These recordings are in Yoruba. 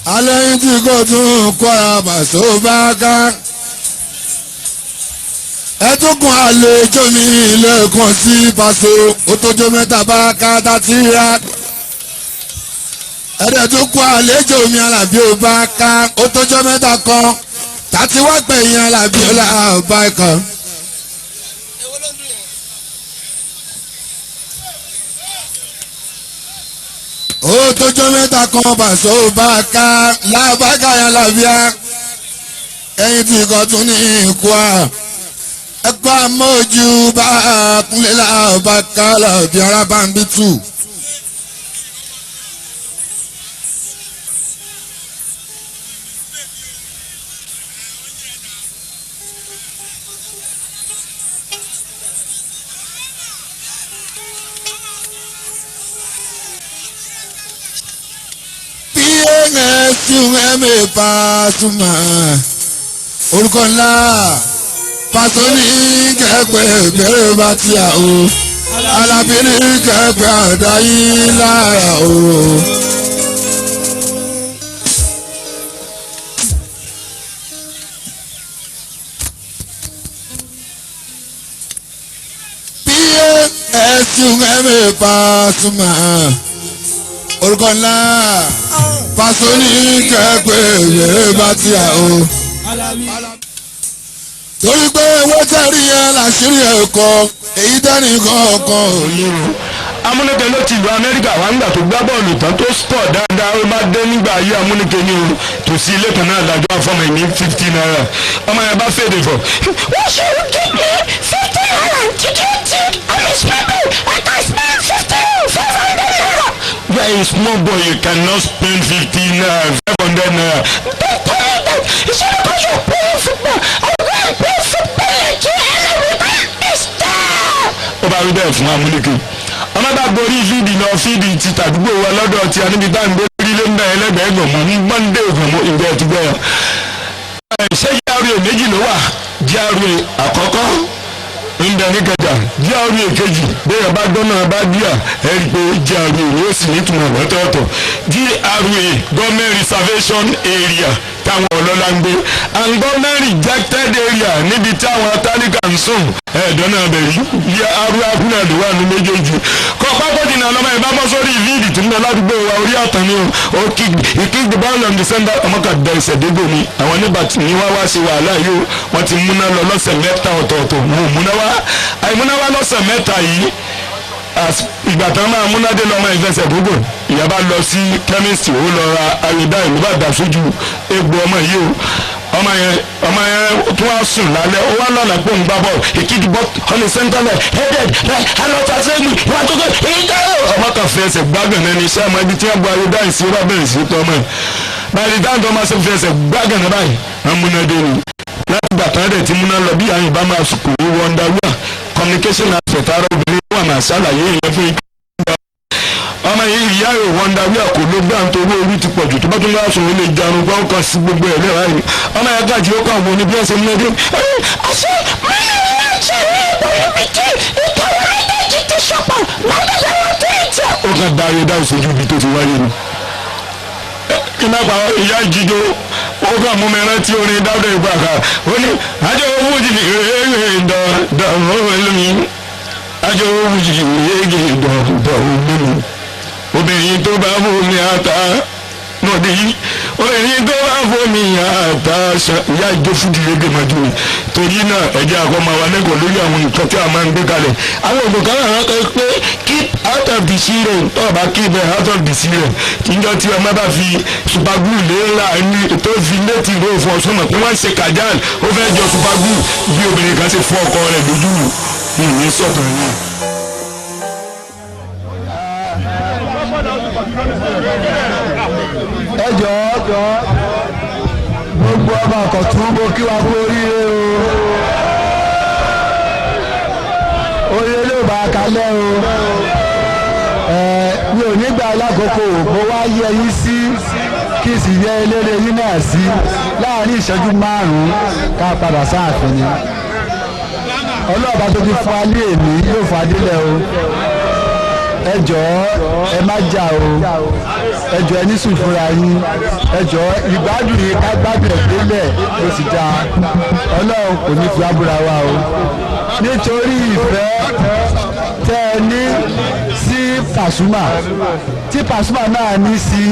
alẹ́ yín tí kò tún kọ́ra bàṣọ bá ká. ẹ tún kun àlejò mi lẹ́ẹ̀kan sí Paso ó tójó mẹ́ta bá ká tàti ra. ẹ̀dẹ̀ tún kun àlejò mi Àlàbí ó bá ká ó tójó mẹ́ta kan tàti wá gbẹ̀yìn Àlàbí ọlá ọba ẹ̀kan. ó tójó mẹ́ta kan Paso bá ká lábàgà yẹn làbíà ẹ̀yìn tí kò tún ní ikú à ẹ̀kọ́ àmójú bá kúnlẹ̀ làbà ká làbí ara bá ń bí tù. ẹ̀mí Pasuma orúkọ ńlá Paso ní kẹ́pẹ́ bẹ̀rẹ̀ bá ti à o Alábí ní kẹ́pẹ́ àdáyé lára o. ẹ̀mí Pasuma orúkọ ńlá Paso ní kẹ́pẹ́ bẹ̀rẹ̀ bá ti à o. torí pé owó tẹ̀rí yẹn làṣírí ẹ̀kọ́ èyí dání kọ̀ọ̀kan ò lérò. Amúnike ló ti ìlú Amẹ́ríkà wá nígbà tó gbá bọ́ọ̀lù tán tó score dáadáa ó bá dé nígbà ayé Amúnike ní o tòsí ilé kan náà dájọ́ àfọ́mọ̀ ní 50 naira ọmọ yẹn bá fèdè fọ. wọ́n ṣe ń kí ni 50 naira did you think I'm a small boy I can spend 500 naira. You are a small boy you cannot spend 50 naira 500 naira. Don't tell me that it's not because you're playing football I'm going to play football again and we buy this star. ó bá rí bẹ́ẹ̀ fún Amúnike ọmọ bá borí fídì lọ fídì ti tàdúgbò wa lọ́dọ̀ tí a níbi tá à ń gbé orílẹ̀ ń bẹ ẹlẹ́gbẹ̀ẹ́ gbọ̀mọ́ ní gbọ́ndé ògbọ̀mọ́ ìgbẹ́ ẹ̀túgbẹ́ yẹn. ṣé GRA méjì ló wà GRA àkọ́kọ́ ń bẹ ní Ìkẹjà GRA kejì bẹ́ẹ̀ bá gbọ́nà bá díà ẹ̀ rí pé GRA yóò sì nítumọ̀ lọ́tọ̀ọ̀tọ̀ GRA government reservation area táwọn ọlọ́lá ń gbé and government rejected area níbi táwọn tálíkà ń sùn ẹ̀ẹ́dọ́ náà bẹ̀rẹ̀ yẹ arúgbó ló wà ní méjèèjì kọ́ pápákọ̀ náà lọ́mọ ìbá bọ́ sórí fíìdì tí ń bẹ ládùúgbò wa orí àtàn ni ó kick the ball on the center ọmọkàdé ìṣẹ̀dégò ni àwọn nígbà tí ní wá wá sí wàhálà yìí wọ́n ti múná lọ lọ́sẹ̀ mẹ́ta ọ̀tọ̀ọ̀tọ̀ wọn ò múná wá àìmúná wá lọ́sẹ̀ mẹ́ta yìí ìgbà tán máa múnádé lọ́mọ ìfẹsẹ̀ gbogbo ìyá bá lọ sí chemist ó lọ ra àyèdá ìlú bá dà sójú egbò ọmọ yìí o ọmọ yẹn tó wá sùn lálẹ́ ó wá lọ́nà pé òun gbá bọ́ọ̀lù ìkíni bọ́ ọ̀nì sẹ́ńtálẹ̀ headed alọ́ta sẹ́gun ìwà tó kọ́ ìjà ọmọ kan fẹsẹ̀ gbágàn náà ní iṣẹ́ ọmọ ibi tí wọ́n gba àyèdá ìsìn rọ́bìnrin sí tọ́mọ ẹ̀ báyìí dáńtọ́ máa ṣe fẹsẹ̀ gbágàn náà báyìí wọ́n múnádé ni láti gbà tán dẹ̀ ti múná lọ bí àyìn bá máa sùkò wọ́ndà wíwà communication aspect ara obìnrin wà máa ṣàlàyé ìyẹn fún ikú ọmọ yìí ìyá rẹ̀ wọ́ndà wíwà kò ló gbà nítorí orí ti pọ̀jù tó bá tún bá sùn ó lè jarun gbọ́n kan sí gbogbo ẹ̀ lẹ́wàá yìí ọmọ yẹn gàjì ó kàn wọ́n ní bí wọ́n ṣe múná dé. àṣẹ mọ́nà náà ṣe ní ìbòmíkì ìtọ́wọ́ méjèèjì ti ṣọ̀pọ̀ lọ́dọ̀ lọ́wọ́ tó ìtì. ó kàn dá ayé dáhùn sójú ibi tó ti wáyé ni. iná pa ìyá ìjíjó ó kàn mú mi rántí orin dáúdà ìgbà kan ó ní àjọ owó jìnnì rèé dọ̀dọ̀ olómi àjọ owó jìnnì rèé dọ̀dọ̀ olómi obìnrin tó bá fún mi ata nọdẹ yìí obìnrin tó bá fún mi ata ìyá ìjó fún ìdílé mọ́jú mi torí náà ẹ̀jẹ̀ àkọ́mọ wa lẹ́kọ̀ọ́ lórí àwọn nǹkan tí a máa ń gbé kalẹ̀ àwọn ògùn kan náà kọ́ pé keep out of the children tó bá keep out of the children níjọ́ tí ọmọ bá fi super glue lé ńlá ẹni tó fi létí ìró fún ọsùn mọ̀ pé wọ́n ń ṣe kàjáàl ó fẹ́ jọ super glue bí obìnrin kan ṣe fún ọkọ rẹ̀ lójú ìwé sọ̀tọ̀ yìí. ẹ jọ̀ọ́ gbogbo ọba àkọ́tún mo kí wa kú oríire o oríire ló bá a kalẹ̀ o mi ò ní gba alákòókò mo wá yẹ yín sí kí n sì yẹ eléré yín náà sí láàrin ìṣẹ́jú márùn-ún ká padà sáàfin ni ọlọ́ọ̀bá tó ti fún alẹ́ èmi yóò fún adélẹ̀ o ẹ jọ̀ọ́ ẹ má jà o ẹ jọ̀ọ́ ẹ ní sùn fúnra yín ẹ jọ̀ọ́ ìgbádùn yìí ká gbádùn ẹ̀ délẹ̀ ló sì dáa ọlọ́run kò ní fi ábúra wa o nítorí ìfẹ́ tẹ́ ẹ ní sí Pasuma tí Pasuma náà ní sí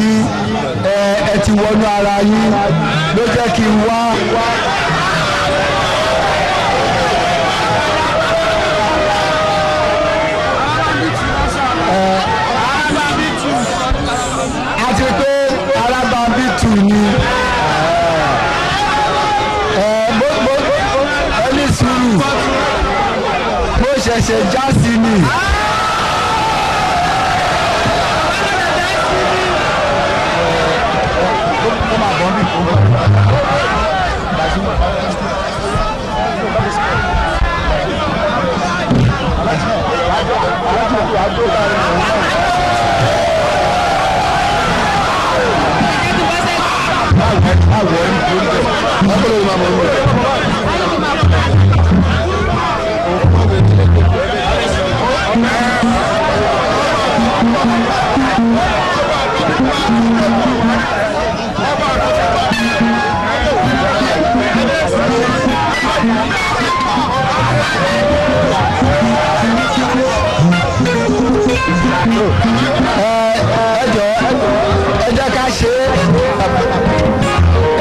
ẹ ti wọnú ara yín ló jẹ́ kí n wá. àti pé alábàbí tù ní ẹni sùúrù mo ṣẹ̀ṣẹ̀ já sí ni.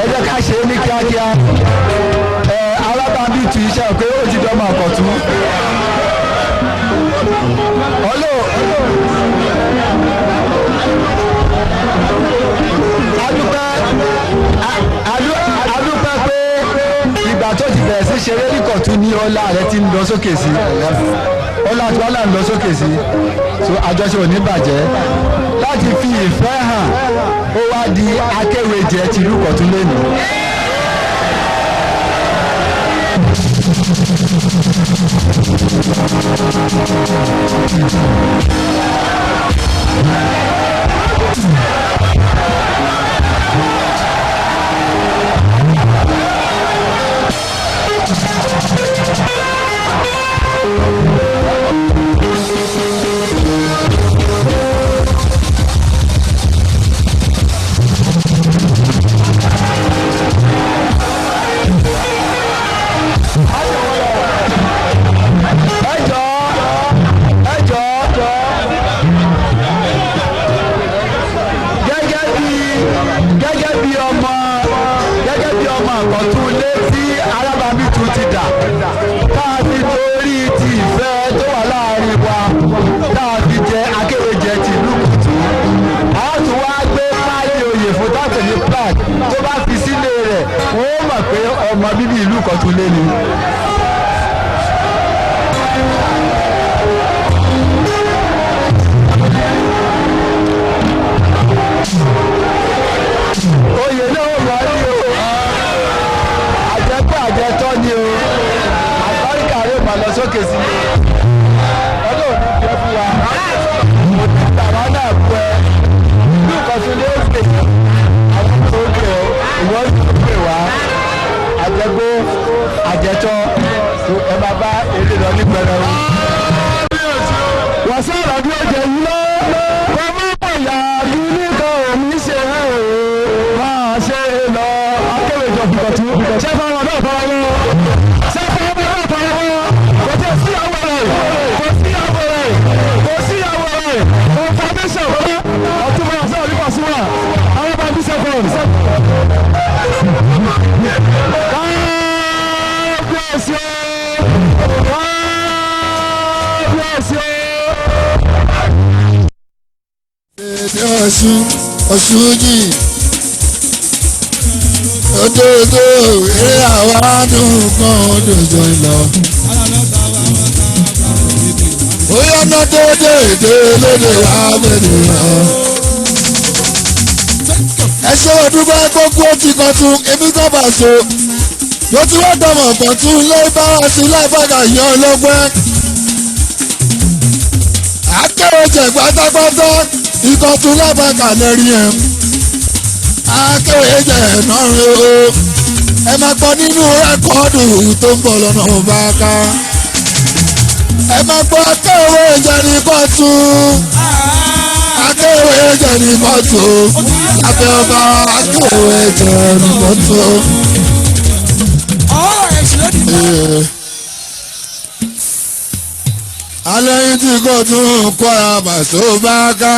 ẹ jẹ́ ká ṣe é ní kíákíá alábàbí tu iṣẹ́ pé ó ti dọ́mọ àkọ́tún adúpẹ́ pé ìgbà tó ti bẹ̀rẹ̀ sí ṣeré ní kọ̀tún ní ọlá rẹ ti ń lọ sókè sí ọlá tí wọ́n là ń lọ sókè sí so àjọṣe ò ní bàjẹ́ láti fi ìfẹ́ hàn ó wá di akéwèjẹ tìlú kọ̀tún lẹ́nu. ọmọ bíbí ìlú Ìkọ̀tún lé ni. oyè náà wà ní o àjẹpẹ́ àjẹtọ́ ni o àgbáríkà rẹ̀ mà lọ sókè sí i ọlọ́run ní ìfẹ́ fún wa òní tàwa náà bú ẹ ìlú Ìkọ̀tún lé òkè àwọn tó kè ọ ìwọ́n tó pè wá àjẹgbó àjẹtọ́ ẹ máa bá eré lọ ní pẹrẹ o. wọ́n sọ̀rọ̀ bí ó jẹ yìí lọ kọ́ mọ́ pàyà bí nìkan òun ṣe é o máa ṣe é lọ akéwèjọ Ìkọ̀tún ṣé fáwọn náà fọwọ́ lọ ṣé fáwọn náà fọwọ́ lọ kò tí ì sí àwọn rẹ̀ kò sí àwọn rẹ̀ kò sí àwọn rẹ̀ kò foundation ọtún bá ọ̀sẹ̀ òní Pasuma àwọn bá bí seconds. Ọ̀ṣunjì òdòdó eré àwọn àdùn kan òdòdó ìlọ. Ó yọ̀nà dédé èdè lóde àbẹ̀dẹ̀ rẹ̀. Ẹ ṣe òdúgbò gbogbo ti Kọ̀tún èmi kọ́ bá so. Mo ti wá dọ̀mọ̀ Kọ̀tún lé bára sí láìpàdà yan ọlọ́gbẹ́. Akéwèjẹ pátápátá Ìkọ̀tún lábàkà lẹ́rí ẹ̀. Akéwèjẹ náà rè o. Ẹ máa gbọ́ nínú rẹ́kọ́ọ̀dù tó ń bọ̀ lọ́nà Bàkà. ẹ máa gbọ́ akéwé ìjẹni kọ́tù akéwé ìjẹni kọ́tù lábẹ́ ọba akéwé ìjẹni kọ́tù. alẹ́ yìí tí kò tún kọ́ra bàṣọ bá ká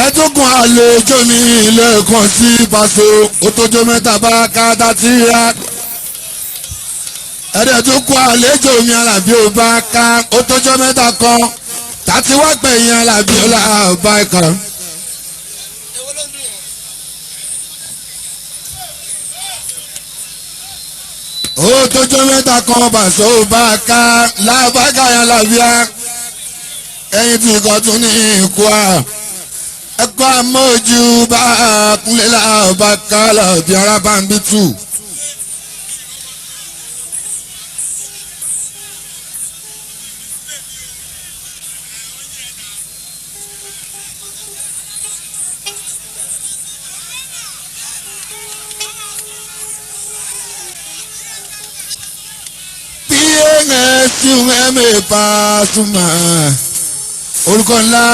ẹtùkùn àlejò mi lẹ́ẹ̀kan sí Paso ó tójó mẹ́ta bá ká dátì rà ẹ̀ẹ́dẹ̀tùkùn àlejò mi Alábí ó bá ká ó tójó mẹ́ta kan tàti wá gbẹ̀yìn Alábí ọlá ọba ẹ̀kan. ó tójó mẹ́ta kan Paso ó bá ká lábàgà yẹn Alábíà ẹ̀yìn tí kò tún ní ikú à ẹ̀kọ́ amójú bá kúnlẹ̀ láàbá kálá bí ara bá ń bí tù. pnsum Pasuma orúkọ ńlá.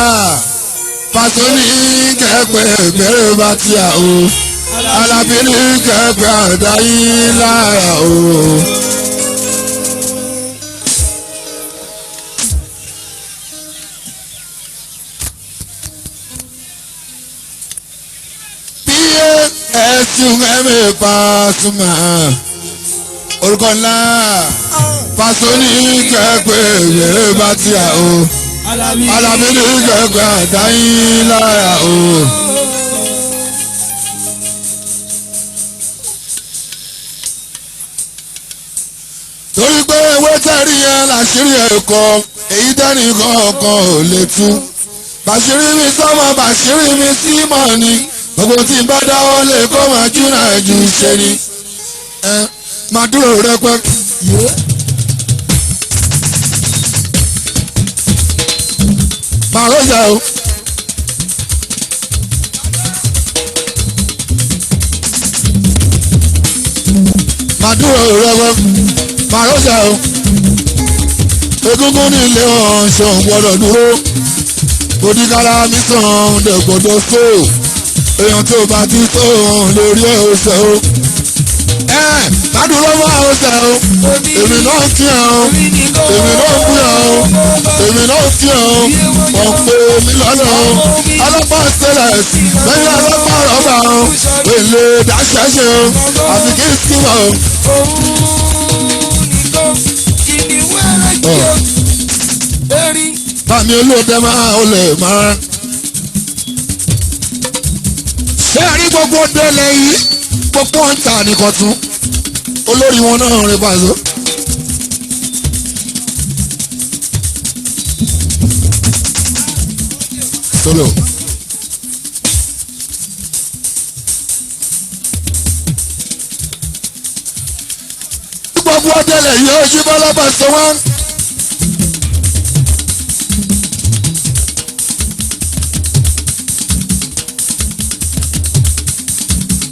Paso ní kẹ́pẹ́ bẹ̀rẹ̀ bá ti à o Alábí ní kẹ́pẹ́ àdáyé lára o. pnsum Pasuma orúkọ ńlá. Paso ní kẹ́pẹ́ bẹ̀rẹ̀ bá ti à o Alábí ní kẹ́kẹ́ àdáyé lára o. torí pé ewé tẹ̀rí yẹn làṣírí ẹ̀kọ́ èyí tẹ́nì kọ̀ọ̀kan ò lè tú. bàṣírí mi sọ́mọ bàṣírí mi sí mọ̀ ni gbogbo tí n bá dáwọ́ lè kó máa júnà jù ṣe ni. máa dúró rẹpẹ. Maroja o. Maduro rẹwọ. Maroja o. Egungun ní ilé ọ̀ṣọ́ gbọ́dọ̀ dúró. Odikara mi sàn dẹ̀gbọ́dọ̀ só. Èèyàn tó bá ti tó lórí ọ̀ṣẹ́ o. Maduro wá ọ̀ṣẹ́ o. Èmi náà kí ẹ o. Èmi náà bú ẹ o. Èmi náà kí ẹ o. Ọ̀pọ̀ mi lọ́nà o. Ọlọ́pàá stainless lẹ́yìn ọlọ́pàá rọ́bà o. Èlé dáṣẹ́ṣe o. Àfi kí n sí wa o. Bàmí olóòdẹ máa ó lè máa. Ṣé àrí gbogbo délé yìí? Gbogbo ń ta nìkan tún. Olórí wọn náà rìn Paso. Solo. Gbogbo ọdẹlẹ yóò ṣí bọ́lá Paso wọn.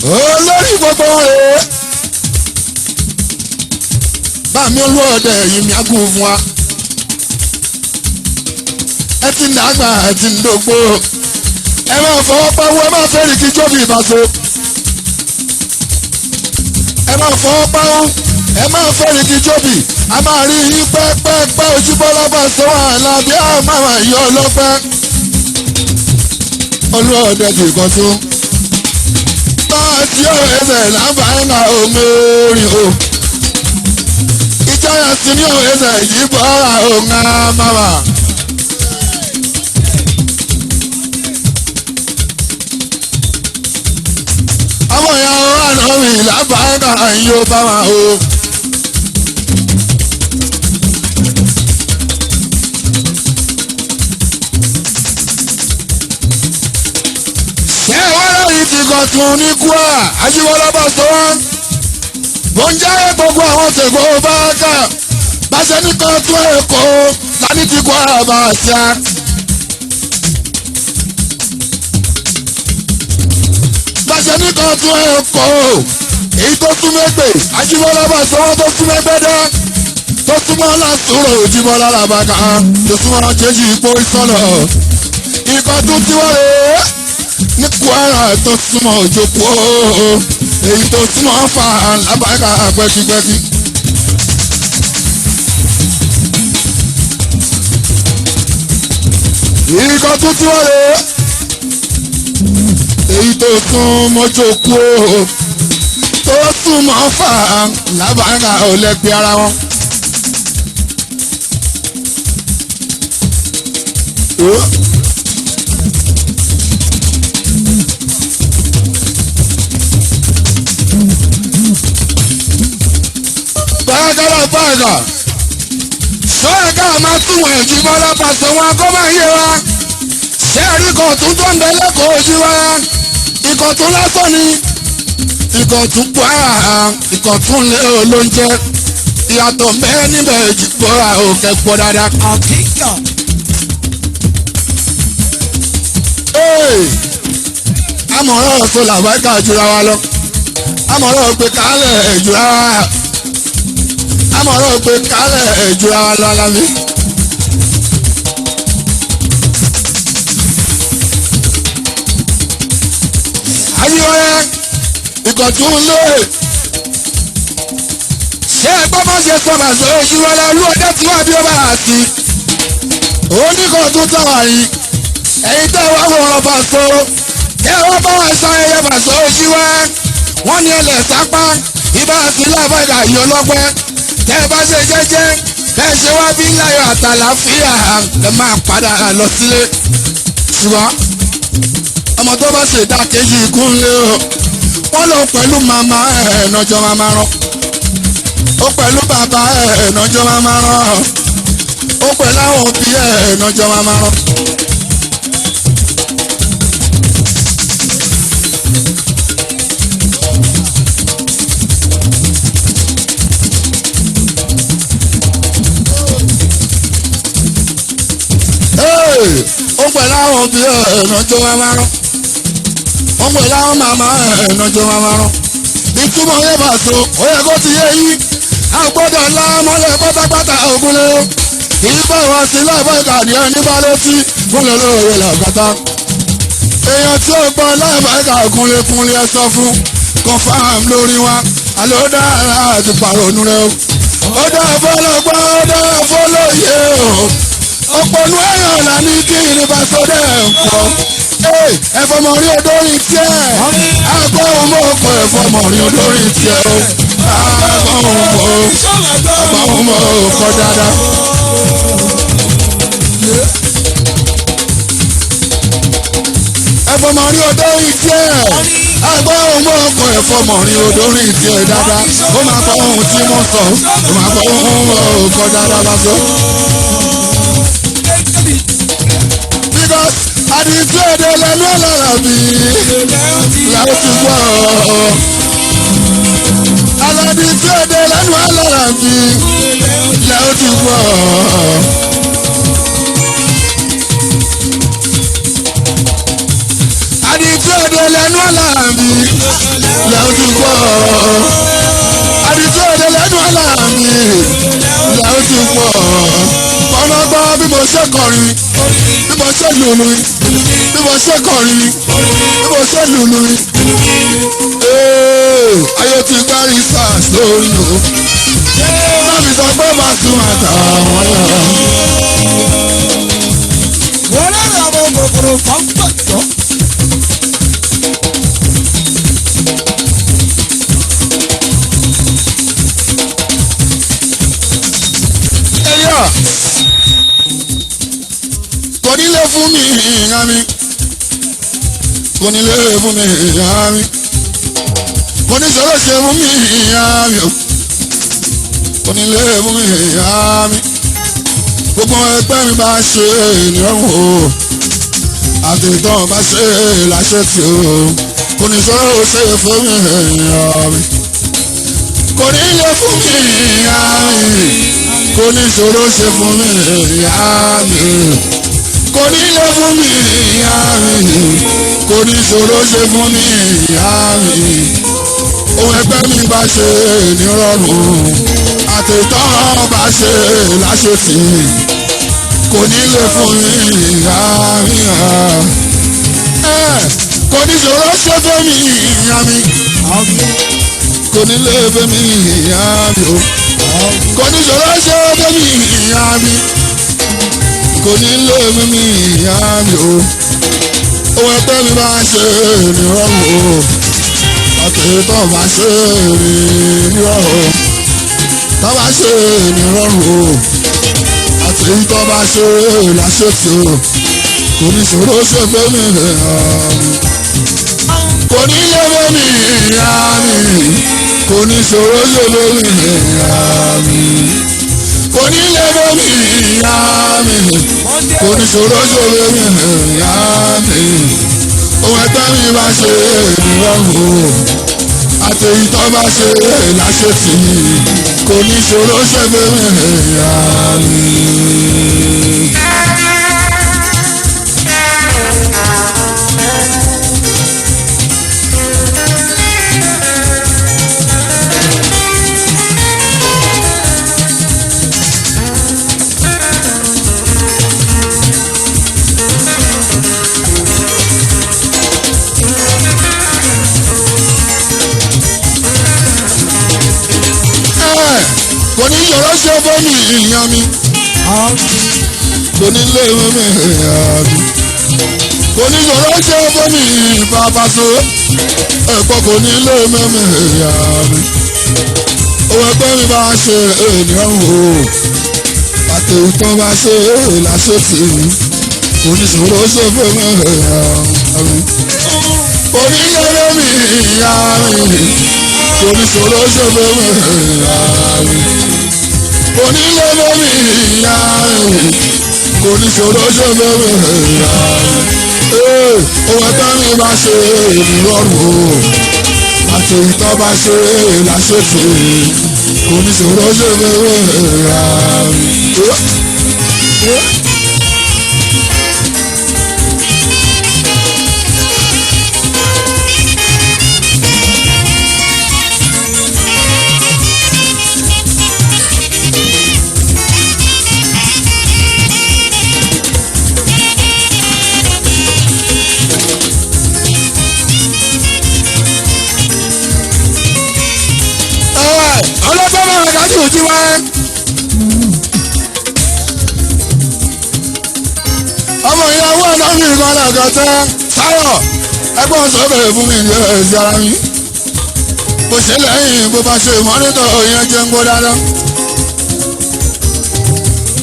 Olórí gbogbo rẹ̀. Bámi olóòdẹ yìí mi á kún fún wa. Ẹ ti ń dàgbà ẹ ti ń dògbò. Ẹ máa fọwọ́ pawọ́ ẹ máa fẹ́rì kí jóbi Paso. Ẹ máa fọwọ́ pawọ́ ẹ máa fẹ́rì kí jóbi. A máa rí yín pẹ́pẹ́pẹ́ Ojúbọ́lá Paso Alábí àmàmà yọ ọlọ́pẹ́. Olóòdẹ kì í kan tún. Tí ó ẹsẹ̀ lábàáńgá òmòrin o. Ìjọyà sí ní òwẹ́sẹ̀ yìí bọ́ra òun á máma. Ọmọ ìyá wa náà mi lábàáńgá yóò bá wa o. Ìkọ̀tún ní kúà Ajíbọ́lá Paso wọn. Mo ń jẹ́ gbogbo àwọn tèkó bá kà. Báṣẹ ní kan tún Èkó lání ti kó àbá àṣà. Báṣẹ ní kan tún Èkó èyí tó tún mẹ́gbẹ̀ Ajíbọ́lá Paso wọn tó tún mẹ́gbẹ́ dá. tó súnmọ́ lásòrò òjìbọ́ lálàbàkà tó súnmọ́ jẹ́jì ipò ìsọ̀lọ̀ ikọ̀ tún tí wọ́n rè é ní Kwara tó súnmọ́ òjòkó èyí tó súnmọ́ fà lábàkà pẹ́kipẹ́ki. ikọ̀ tún tí wọ́n rè é èyí tó súnmọ́ òjòkó tó súnmọ́ fà lábàkà ò lẹ́gbẹ̀ẹ́ ara wọn. Báyìí sọ́ọ̀ká máa túwọ̀n ẹ̀jú bọ́lá pàṣẹ wọn kó máa yé wa ṣé ẹ̀rí kan tún tó ń bẹ lẹ́kọ̀ọ́ ojú wa ikọ̀ tún lásán ni ikọ̀ tún Kwara ikọ̀ tún lé olóúnjẹ ìyàtọ̀ mẹ́rin níbẹ̀ ẹ̀jú bọ́ra òkè pọ̀ dáadáa. Amọ̀rọ̀ ọ̀sán làbáìkà jura wa lọ amọ̀rọ̀ gbé kálẹ̀ jura wa amọ̀rọ̀ gbé kálẹ̀ jura wa lọ alámi. ayíwọ́yẹ ìkọ̀tún lé ṣé ẹgbọ́n máa ṣe sọ màṣọ ojú wa lọ lú ọjọ́ tí wọ́n bí ó bá wà sí oníkọ̀tún tọ̀wà yìí ẹ̀yin tẹ́ wá wọ̀rọ̀ Paso kẹ́ wọ́n bá wà sọ ẹyẹ Paso ojú wa wọ́n ní ẹlẹ̀ sápá ibà sí lábàgà yìí ọlọ́pẹ́ tẹ́ ẹ bá ṣe jẹ́jẹ́ bẹ́ẹ̀ ṣe wá bí láyọ̀ àtàlàfíà ẹ máa padà lọ sílé ṣùgbọ́n ọmọ tó bá ṣe dákejì ìkúnlé o wọ́n lọ pẹ̀lú màmá ẹ̀ nọjọ́ màmá rán ó pẹ̀lú bàbá ẹ̀ nọjọ́ màmá rán ó pẹ̀lú àwọn òbí ẹ̀ nọjọ́ màmá rán. ó pẹ̀lú àwọn òbí ẹ̀nàjọ́ wa máa rán ó pẹ̀lú àwọn màmá ẹ̀nàjọ́ wa máa rán ìtumọ̀ yẹn Paso ó yẹ kó ti yé yí àgbọ̀dọ̀ ńlá mọ́lẹ̀ pátápátá ògúnlé ìbá wa sí láìpẹ́ ìkàdí ẹni bá létí fúnlẹ̀ lóore làbàtà èèyàn tí ó gbọ́ láìpẹ́ ìkà kúnlé ẹ sọ fún confam lórí wa àlọ́ dára àti pàrọ̀nù rẹ ó dá fọlọ́gbọ́n ó dá fọlọ́yẹ o ọ̀pọ̀nù ẹ̀yàn là ní kí ni Paso dẹ̀ ń kọ́ ẹ̀fọ́mọ̀ rí odórí tiẹ̀ agbóhùn mọ́ ọkọ̀ ẹ̀fọ́mọ̀ rí odórí tiẹ̀ o agbóhùn mọ́ ọkọ̀ dáadáa. ẹ̀fọ́mọ̀ rí odórí tiẹ̀ agbóhùn mọ́ ọkọ̀ ẹ̀fọ́mọ̀ rí odórí tiẹ̀ dáadáa ó máa kọ́ ohun tí mo sọ ó máa kọ́ ohun ọkọ̀ dáadáa Paso. Àdìsí èdè lẹ́nu ọ̀làrà bí làwọn ti gbọ́. Àdìsí èdè lẹ́nu ọ̀làrà bí làwọn ti gbọ́. Àdìsí èdè lẹ́nu ọ̀làrà bí làwọn ti gbọ́. Àdìsí èdè lẹ́nu ọ̀làrà bí làwọn ti gbọ́. Ọ̀nà gbọ́ bí mo ṣe kọrin bí mo ṣe lùlù bí mo ṣe kọrin bí mo ṣe lùlù ayé ti gbárí sars lórí o láti sọ pé máa tún àtàwọn lọ. wọ́n lọ́rọ̀ àwọn kòkòrò kan gbọ̀jọ́. Kò nílé fún mi ìyá mi kò nílé fún mi ìyá mi kò ní sọ̀rọ̀ ṣe fún mi ìyá mi kò nílé fún mi ìyá mi gbogbo ẹgbẹ́ mi bá ṣe ìrọ̀rùn o àtẹ̀tàn bá ṣe láṣẹ tí o kò ní sọ̀rọ̀ ṣe fún mi ìyá mi kò nílé fún mi ìyá mi kò ní sọ̀rọ̀ ṣe fún mi ìyá mi kò ní lè fún mi ìyá mi kò ní ṣòro ṣe fún mi ìyá mi ohun ẹgbẹ́ mi bá ṣe nírọ̀rùn àtẹ̀tọ́ bá ṣe láṣetì kò ní lè fún mi ìyá mi kò ní ṣòro ṣe fẹ́ mi ìyá mi kò ní lè fẹ́ mi ìyá mi o kò ní ṣòro ṣe fẹ́ mi ìyá mi kò ní lè fẹ́ mi ìyá mi o owó ẹgbẹ́ mi bá ṣe nírọ̀rùn o àtẹ̀tọ̀ bá ṣe nírọ̀rùn tá bá ṣe nírọ̀rùn o àtẹ̀tọ̀ bá ṣe láṣetì o kò ní ṣòro ṣe fẹ́ mi ìyá mi kò ní lè fẹ́ mi ìyá mi kò ní ṣòro ṣe fẹ́ mi ìyá mi kò ní lè fẹ́ mi ìyá mi kò ní ṣòro ṣe fẹ́ mi ìyá mi ohun ẹgbẹ́ mi bá ṣe ìrọ̀rùn àti ìtọ́ bá ṣe láṣetì kò ní ṣòro ṣe fẹ́ mi ìyá mi. Kò ní ṣòro ṣe fún mi ìyá mi kò ní lè fún mi ìyá mi kò ní ṣòro ṣe fún mi bàbá so ẹ̀pọ̀ kò ní lè fún mi ìyá mi owó ẹgbẹ́ mi bá ṣe ènìyàn o àti ìtàn bá ṣe láṣetì kò ní ṣòro ṣe fún mi ìyá mi kò ní lè fún mi ìyá mi kò ní ṣòro ṣe fún mi ìyá mi kò ní lè fẹ́ mi ìyá mi kò ní ṣòro ṣe fẹ́ mi ìyá mi ohun ẹgbẹ́ mi bá ṣe ìrọ̀rùn o àti ìtọ́ bá ṣe láṣetì kò ní ṣòro ṣe fẹ́ mi ìyá mi. Ojú wa ọmọ ìyàwó ẹ̀ náà ní ìkọlẹ̀ ọ̀gọ̀tẹ́ Táyọ̀ ẹgbọ́n sọ́bẹ̀ fún mi ní ẹ̀sì ara mi bó ṣe lẹ́yìn bó bá ṣe mọ́nítọ̀ ìyẹn jẹ́ ń gbó dáadáa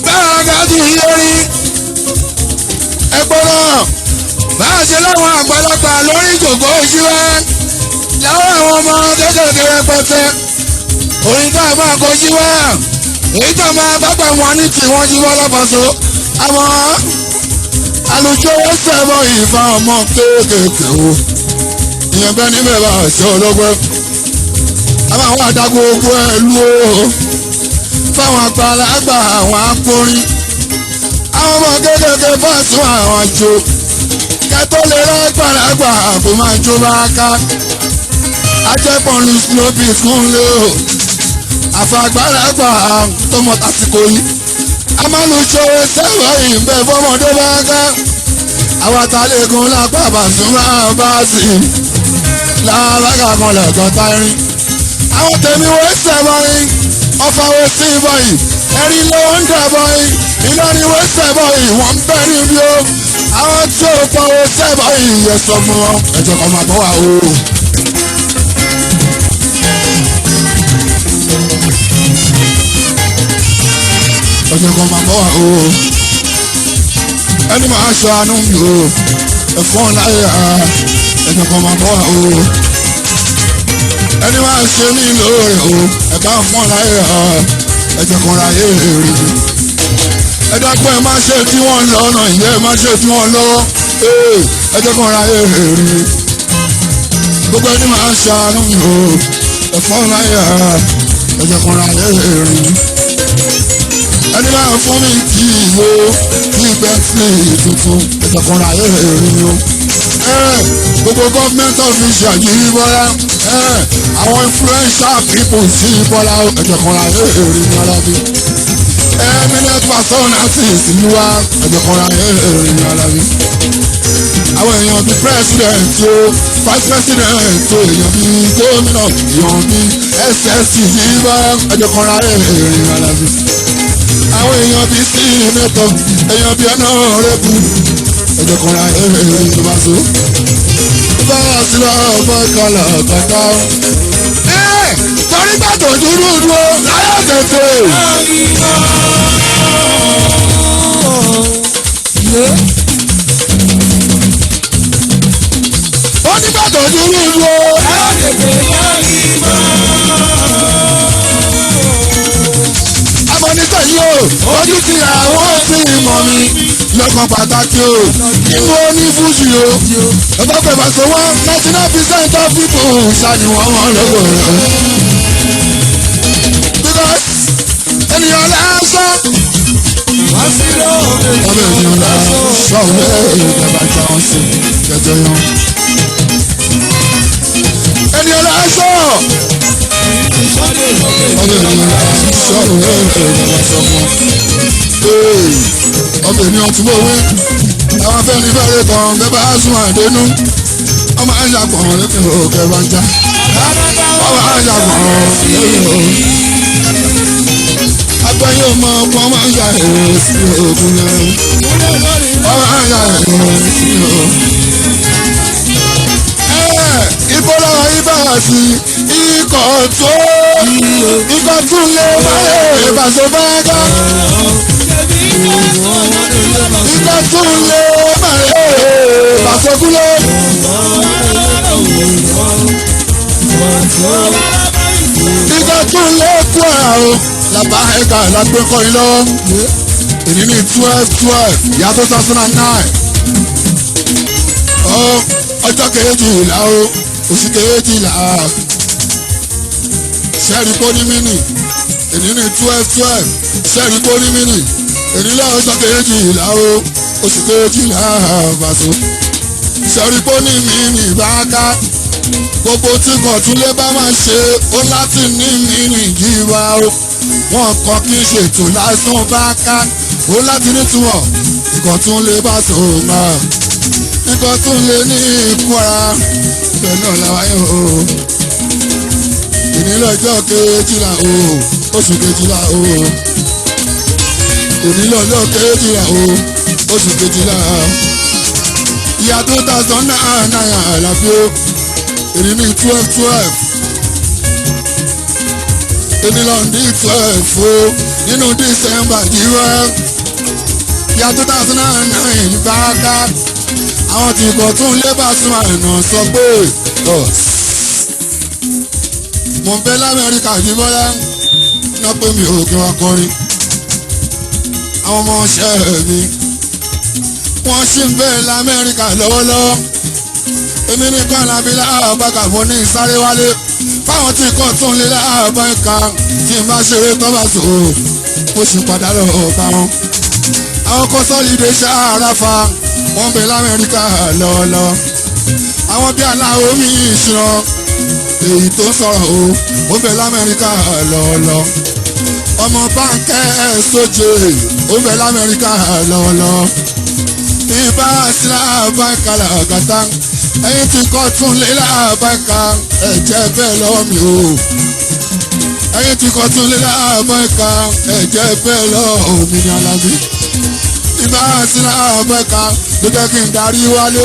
bẹ́ẹ̀ gáàdì yọrí ẹgbọ́n náà bá a ṣe láwọn àgbàlagbà lórí ìjòkó ìṣúwẹ́ láwọn àwọn ọmọ kékeré rẹpẹtẹ orin tá a máa kọjú wá èyí tó máa bá gbà wọn ní tiwọn jí wọn lọ́pọ̀ṣọ́ àmọ́ àlùjọ wọn sẹ́wọ̀n ìfà ọmọ kéékèèké o ìyẹn bẹ́ẹ̀ níbẹ̀ bá ṣe ọlọ́gbẹ́ àmọ́ àwọn àdàgbò ogun ẹ̀lú o fáwọn àgbàlagbà àwọn akọrin àwọn ọmọ kéékèèké fásitì àwọn àjò kẹtọ́ lè rẹ́ àgbàlagbà kó máa jó bá ká ajẹ́pọ̀n lu slobi kúnlé o àfàgbàlagbà tọmọ tàsíkò yìí a máa lu ṣòro sẹ́wọ̀n ìbẹ̀ fọmọdé bá ká àwọn àtàlẹ́gùn lápá Pasuma bá sí lábàgà kan lẹ́ẹ̀kan táyín àwọn tèmi wọ́n sẹ́wọ̀n ọ̀fàwé sí bọ́yì ẹ̀rí lọ́wọ́ ń dàbọ̀yì Ìlọrin wọ́n sẹ́wọ̀n wọ́n ń bẹ́ níbi o àwọn tí ó fọwọ́ sẹ́wọ̀n yẹ sọ fún wọn ẹ̀jẹ̀ kan máa bọ́ wà o. ọjọ́ kan máa bọ́ wà o ẹni máa ṣàánú mi o ẹ̀fọ́n láyé ẹjọ́ kan máa bọ́ wà o ẹni máa ṣe mí lóore o ẹ̀bá fọ́n láyé ẹjọ́ kan ráyè rí ẹ̀dàpọ̀ ẹ̀ máa ṣe tí wọ́n lọ́nà ìyẹ́ ẹ̀ máa ṣe tí wọ́n lọ́wọ́ ẹjọ́ kan ráyè rí gbogbo ẹni máa ṣàánú mi o ẹ̀fọ́n láyé ẹjọ́ kan ráyè rí ẹni máa fún mi kí ìwé ní bẹ́ńkì tuntun ìtọ̀kùnrin ayé rí o. gbogbo gọ́ọ̀mẹ́ntì ọ̀fíìsì yìí bọ́lá àwọn influential people sí bọ́lá ìtọ̀kùnrin ayé rí ní alábí. eminent pastor Nancy ìlú wa ẹ̀jọ̀kọ̀ra ẹ̀rìn alábí. àwọn èèyàn bíi president o vice president o èèyàn bíi gómìnà èèyàn bíi ss yíwá ẹ̀jọ̀kọ̀ra ẹ̀rìn alábí. àwọn èèyàn bíi senator èèyàn bíi honorable ẹ̀jọ̀kọ̀ra ẹ̀rìn ìbáṣọ. báwa sí lọ́ọ́ bọ́ ìkọlọ̀ kọ̀ọ̀kan. torí gbàtò dúró dúró láyọ̀ tètè. onígbàtò dúró dúró láyọ̀ tètè. amọ̀nìtọ̀ yìí o ojú ti àwọn tí mọ̀ mi lọ́kàn pàtàkì o nínú onífúsì o ọba pẹ̀lú àṣọ wọn 99% of people ṣàníwọ̀n wọn lọ́wọ́ rẹ̀. because ènìyàn lásán. wọ́n sì lọ́ọ̀rẹ́ ènìyàn lásán ṣọ̀wé ìjọba tí wọ́n ṣe jẹjẹ yan. ènìyàn lásán. ọmọ ènìyàn lásán ṣọ̀wé ìjọba tí wọ́n ọmọ ènìyàn tí mo wí àwọn afẹ́ni fẹ́rẹ̀ kan bẹ́ẹ̀ bá sún àdénú ọmọ àjàgbọ̀n lókè òkè bá ń já ọmọ àjàgbọ̀n lókè òkè agbẹ́yẹ ọmọ ọkọ máa ń ya èrò sí òkun yẹn ọmọ àjà èrò sí òkun. ìbọ̀lá ibà sí ikọ̀ tó ikọ̀ tún lé wáyé ìbàṣọ bá gá. Ìgbà tún lé màlẹ́ Bàṣọ́kúlé. Ìgbà tún lé kú àrà o. Làbá ẹ̀ka lágbé kọ́ yín lọ́wọ́. Èyí ní 12/12 ìyá 2009. Ọjọ́ kejìlá o, oṣù kejìlá. Sẹ́ẹ̀rì kó ní mínì. Èyí ní 12/12 sẹ́ẹ̀rì kó ní mínì. Èyí lọ́jọ́ kejìlá o, oṣù kejìlá Bàṣọ. Sẹ́ẹ̀rì kó ní mínì bá ká. Gbogbo tí Kọ̀túnlé bá máa ṣe ó láti ní mínì yíwá o. Wọ́n kọ́ kí ṣètò lásán bá ká. Ó láti nítumọ̀ Ìkọ̀túnlé Bàṣọ máa. Ìkọ̀túnlé ní ikú ara ibẹ̀ náà láwáyé o. Ìnílọ́jọ́ kejìlá o, oṣù kejìlá o. Ìnílọ́jọ́ kejìlá o, oṣù kejìlá. Ìyá 2009 náírà àlàfo. Èyí ní 12/12. Ìnílọ́ndí 12 o, nínú December jíwẹ́. Ìyá 2009 ní báraká. Àwọn tí Kọ̀túnlé Bàṣọ àìnà sọ pé mo ń bẹ l'Amẹ́ríkà ní bọ́lá náà pé mi ò kí wọ́n kọrin. Àwọn ọmọ ọ̀ṣẹ́ mi wọ́n sì ń bẹ l'Amẹ́ríkà lọ́wọ́lọ́wọ́. Èmi nìkan làbí láàbàkà mo ní sáré wálé fáwọn tí Kọ̀túnlé láàbàkà tí n bá ṣeré tó bá sò ó mo sì padà lọ bá wọn. Àwọn kọ́sọ́lìdé ṣàràfà wọ́n ń bẹ l'Amẹ́ríkà lọ́wọ́lọ́wọ́. Àwọn bí aláwo mi ìṣúná èyí tó sọ̀rọ̀ o ó bẹ l'Amẹ́ríkà lọ́ọ̀lọ́. ọmọ báńkẹ́ sóje ó bẹ l'Amẹ́ríkà lọ́ọ̀lọ́. ibà sí làbáńkà làgàtà ẹ̀yìn tí Kọ̀túnlé làbáńkà ẹ̀jẹ̀ bẹ́ẹ̀ lọ́wọ́ mi o. ẹ̀yìn tí Kọ̀túnlé làbáńkà ẹ̀jẹ̀ bẹ́ẹ̀ lọ́wọ́ mi ní Alábí. ibà sí làbáńkà ló jẹ́ kí n darí wálé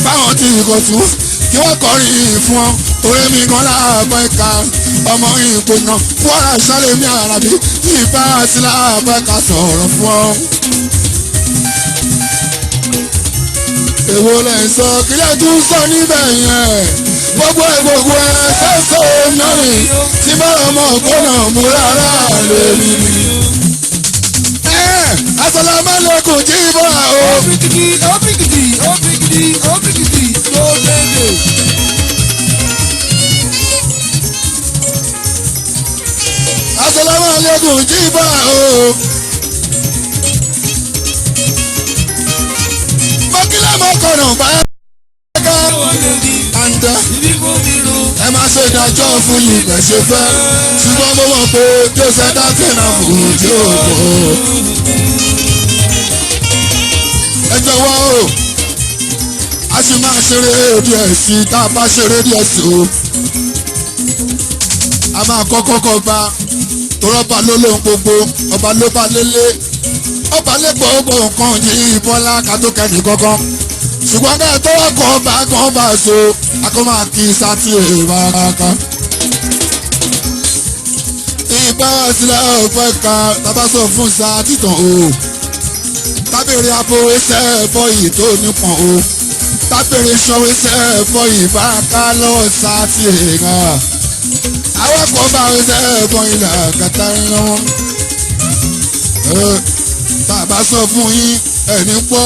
fáwọn tí Ìkọ̀tún kí wọ́n kọrin fún ọ. Orí mi kan láàbọ̀ ìka ọmọ ìpò náà Kwara Ṣálẹ́mí Àlàbí ìbá sí láàbọ̀ ìka sọ̀rọ̀ fún ọ. Èwo lẹ̀ ń sọ kílẹ̀ tún sọ níbẹ̀ yẹn gbogbo ẹ̀ sẹ́sọ̀ náà tí bá ọmọ ògbónà mú rárá lè rí mi. Assalamualaikum jíbọ̀ o. Óbìkìtì ló lédè. Assalamualaikum jíbọ̀ o. Mọ́kílẹ̀ mọ́kànnà bá ká. Àǹdá ẹ máa ṣe ìdájọ́ fún ìgbẹ́ ṣe fẹ́. Ṣùgbọ́n mo mọ̀ pé Joseph Dátìnà fújì òkò. ẹ jọ̀wọ́ o a sì máa ṣeré díẹ̀ sí i tá a bá ṣeré díẹ̀ sí o. a máa kọ́kọ́ kọ́ gba torọ́ba ló lóhun gbogbo ọba ló bá lélẹ̀ ọba lè gbogbo nǹkan yìí bọ́lá kátó kẹ́ni kankan ṣùgbọ́n ká tó wá kan bá so akọ́mọ kí sátì èrò kan. ìgbà sílẹ̀ ọ̀fẹ́ kan tábà sọ fún sátì tán o tábìrì abo ẹsẹ̀ ẹ̀fọ́ yìí tó nípọn o tábìrì ṣọwọ́ ẹsẹ̀ ẹ̀fọ́ yìí bá ká lọ́wọ́ sátì èrò àwọn kan bá ẹsẹ̀ ẹ̀fọ́ yìí là kàtà ìrànwọ́. Bàbá sọ fún yín ẹni pọ́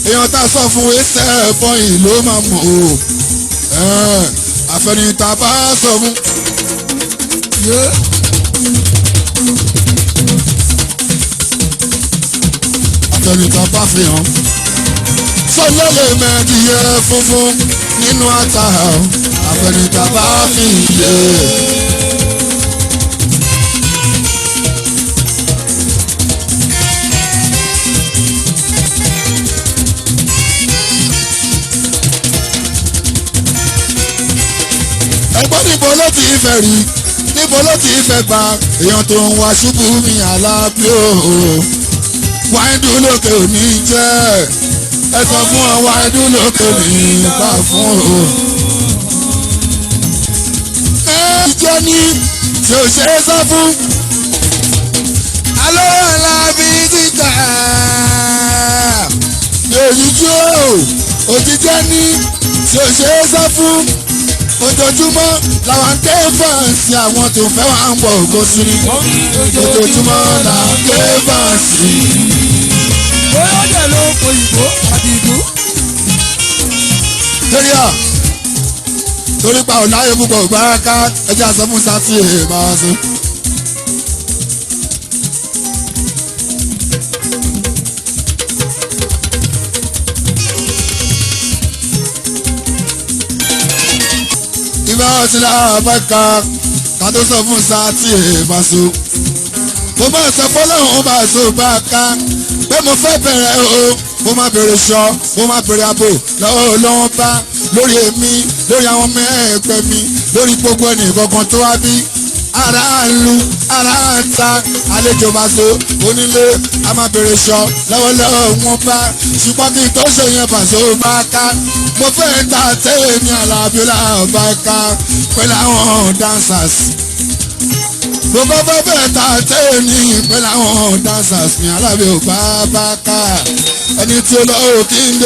èèyàn tá a sọ fún ẹsẹ̀ ẹ̀fọ́ yìí ló máa mọ̀ o àfẹnitá bá sọ fún. àfẹnitá bá fi hàn sọlọ́lẹ̀ mẹ́ẹ̀dìyẹ funfun nínú ata àfẹnitá bá fi yé. níbo ló ti fẹ́ rí níbo ló ti fẹ́ bá èèyàn tó ń wá ṣubú mi Àlàbí o wáìdù lókè òní jẹ́ ẹ sọ fún ọ wáìdù lókè ní bá fún o. ẹ jẹ́ ní tí ò ṣe é sọ fún alọ́ Àlàbí títà èyí jó òjíjẹ́ ní tí ò ṣe é sọ fún ojoojúmọ́ làwọn ń ké fáǹsì àwọn tó fẹ́ wà ń bọ̀ ògo sí ni ojoojúmọ́ làwọn ń ké fáǹsì. bóyá dẹ̀ ló ń po ìbò àdìgún. torí pa ọ̀la ayé púpọ̀ ìgbáraka ẹjẹ́ àṣọ fún sátì èèmọ̀ ọ̀sùn. ìbá ọtí láàbẹ̀ka ká tó sọ fún sátì èèmọ̀sọ. mo máa sọ fọlọ́run bá a so bá a ká pé mo fẹ́ bẹ̀rẹ̀ o mo máa bẹ̀rẹ̀ sọ mo máa bẹ̀rẹ̀ àbò lọ́wọ́ bá lórí èmi lórí àwọn ọmọ ẹgbẹ́ mi lórí gbogbo ẹnì kankan tó wá bí aráàlú aráàta àlejò máa so onílé a máa bẹ̀rẹ̀ sọ lọ́wọ́lọ́wọ́ wọn bá ṣùgbọ́n kí n tó ṣe yẹn Paso bá ká mo fẹ́ ta tẹ́lẹ̀ ní Àlàbí bá ká pẹ̀lú àwọn dancers mo bá fẹ́ ta tẹ́lẹ̀ ní pẹ̀lú àwọn dancers ní Àlàbí bá ká ẹni tí ó lọ́wọ́ kí n dé.